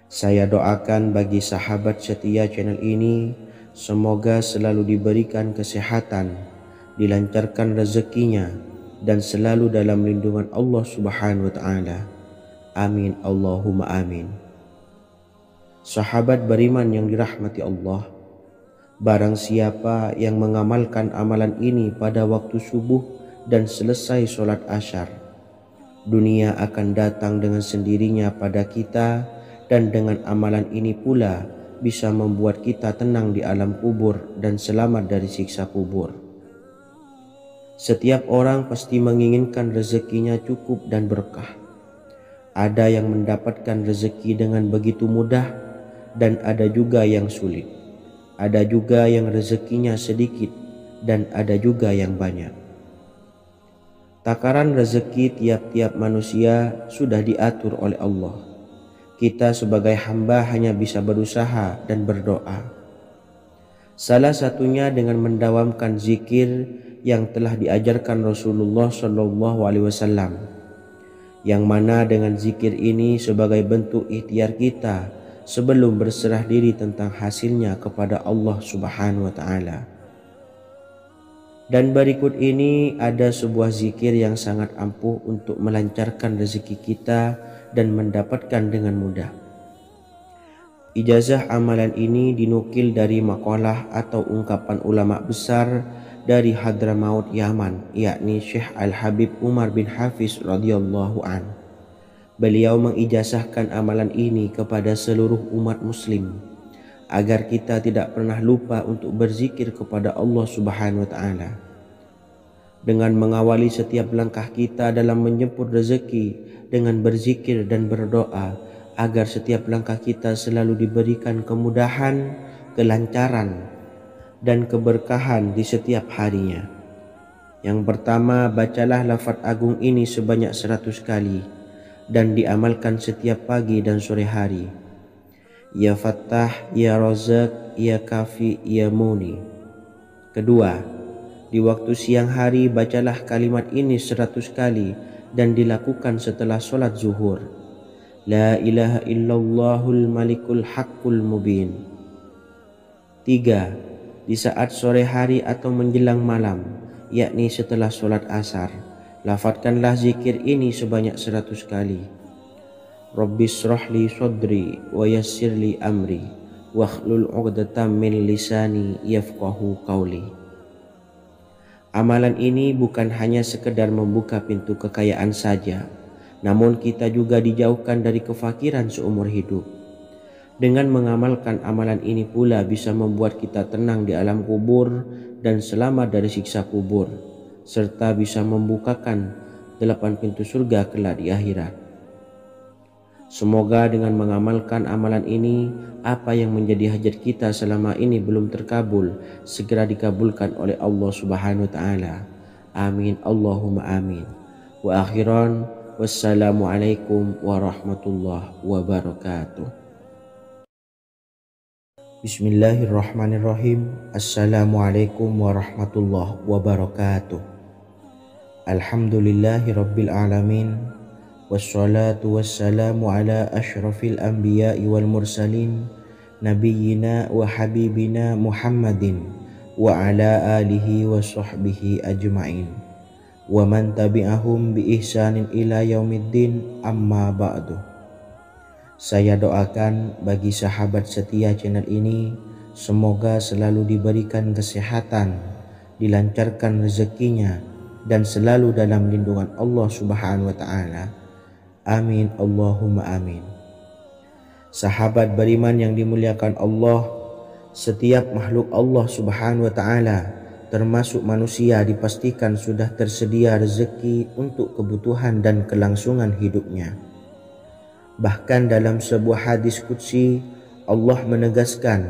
Saya doakan bagi sahabat setia channel ini, semoga selalu diberikan kesehatan, dilancarkan rezekinya, dan selalu dalam lindungan Allah Subhanahu wa Ta'ala. Amin, Allahumma amin. Sahabat beriman yang dirahmati Allah, barang siapa yang mengamalkan amalan ini pada waktu subuh dan selesai sholat asyar, dunia akan datang dengan sendirinya pada kita, dan dengan amalan ini pula bisa membuat kita tenang di alam kubur dan selamat dari siksa kubur. Setiap orang pasti menginginkan rezekinya cukup dan berkah. Ada yang mendapatkan rezeki dengan begitu mudah, dan ada juga yang sulit. Ada juga yang rezekinya sedikit, dan ada juga yang banyak. Takaran rezeki tiap-tiap manusia sudah diatur oleh Allah. Kita sebagai hamba hanya bisa berusaha dan berdoa. Salah satunya dengan mendawamkan zikir yang telah diajarkan Rasulullah SAW, yang mana dengan zikir ini sebagai bentuk ikhtiar kita sebelum berserah diri tentang hasilnya kepada Allah Subhanahu wa Ta'ala. Dan berikut ini ada sebuah zikir yang sangat ampuh untuk melancarkan rezeki kita dan mendapatkan dengan mudah. Ijazah amalan ini dinukil dari makalah atau ungkapan ulama besar dari Hadramaut Yaman, yakni Syekh Al-Habib Umar bin Hafiz radhiyallahu an. Beliau mengijazahkan amalan ini kepada seluruh umat muslim agar kita tidak pernah lupa untuk berzikir kepada Allah Subhanahu wa Ta'ala. Dengan mengawali setiap langkah kita dalam menjemput rezeki dengan berzikir dan berdoa agar setiap langkah kita selalu diberikan kemudahan, kelancaran, dan keberkahan di setiap harinya. Yang pertama, bacalah lafaz agung ini sebanyak 100 kali dan diamalkan setiap pagi dan sore hari. Ya Fattah, Ya Razak, Ya Kafi, Ya Muni. Kedua, di waktu siang hari bacalah kalimat ini 100 kali dan dilakukan setelah sholat zuhur. La ilaha illallahul malikul haqqul mubin. Tiga, di saat sore hari atau menjelang malam, yakni setelah sholat asar, lafadzkanlah zikir ini sebanyak 100 kali. Rabbis shrahli sadri wa yassirli amri wakhlul 'uqdatam min lisani yafqahu qawli. Amalan ini bukan hanya sekedar membuka pintu kekayaan saja, namun kita juga dijauhkan dari kefakiran seumur hidup. Dengan mengamalkan amalan ini pula bisa membuat kita tenang di alam kubur dan selamat dari siksa kubur, serta bisa membukakan 8 pintu surga kelak di akhirat. Semoga dengan mengamalkan amalan ini, apa yang menjadi hajat kita selama ini belum terkabul, segera dikabulkan oleh Allah Subhanahu wa Ta'ala. Amin, Allahumma amin. Wa akhiran, wassalamualaikum warahmatullahi wabarakatuh. Bismillahirrahmanirrahim. Assalamualaikum warahmatullahi wabarakatuh. Alhamdulillahi Rabbil Alamin. Wassalatu wassalamu ala ashrafil anbiya'i wal mursalin, nabiyyina wa habibina Muhammadin wa ala alihi wa sahbihi ajma'in, wa man tabi'ahum bi ihsanin ila yaumiddin, amma ba'du. Saya doakan bagi sahabat setia channel ini, semoga selalu diberikan kesehatan, dilancarkan rezekinya, dan selalu dalam lindungan Allah Subhanahu wa Ta'ala. Amin Allahumma amin. Sahabat beriman yang dimuliakan Allah, setiap makhluk Allah Subhanahu wa Ta'ala, termasuk manusia, dipastikan sudah tersedia rezeki untuk kebutuhan dan kelangsungan hidupnya. Bahkan dalam sebuah hadis qudsi, Allah menegaskan,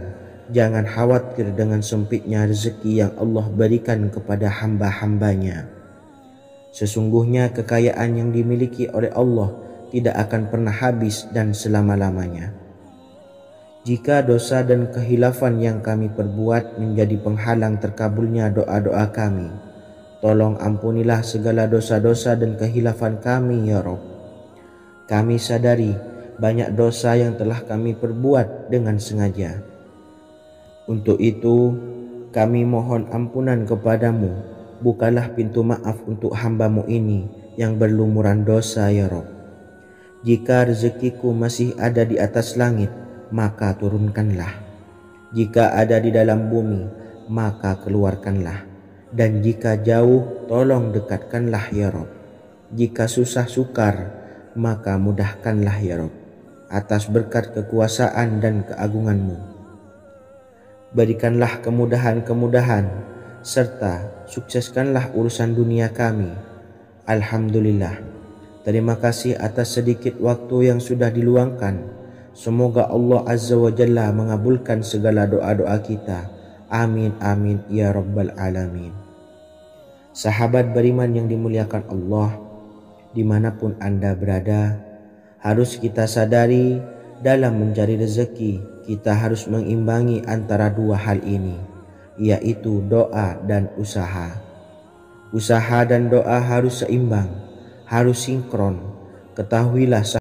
jangan khawatir dengan sempitnya rezeki yang Allah berikan kepada hamba-hambanya. Sesungguhnya kekayaan yang dimiliki oleh Allah tidak akan pernah habis dan selama-lamanya. Jika dosa dan kehilafan yang kami perbuat menjadi penghalang terkabulnya doa-doa kami, tolong ampunilah segala dosa-dosa dan kehilafan kami ya Rabb. Kami sadari banyak dosa yang telah kami perbuat dengan sengaja. Untuk itu kami mohon ampunan kepadamu. Bukalah pintu maaf untuk hamba-Mu ini yang berlumuran dosa ya Rabb. Jika rezekiku masih ada di atas langit, maka turunkanlah. Jika ada di dalam bumi, maka keluarkanlah. Dan jika jauh, tolong dekatkanlah ya Rabb. Jika susah sukar, maka mudahkanlah ya Rabb, atas berkat kekuasaan dan keagungan-Mu. Berikanlah kemudahan-kemudahan, serta sukseskanlah urusan dunia kami. Alhamdulillah. Terima kasih atas sedikit waktu yang sudah diluangkan. Semoga Allah Azza wa Jalla mengabulkan segala doa-doa kita. Amin amin ya Rabbal Alamin. Sahabat beriman yang dimuliakan Allah, dimanapun Anda berada, harus kita sadari dalam mencari rezeki, kita harus mengimbangi antara dua hal ini, yaitu doa dan usaha. Usaha dan doa harus seimbang, harus sinkron. Ketahuilah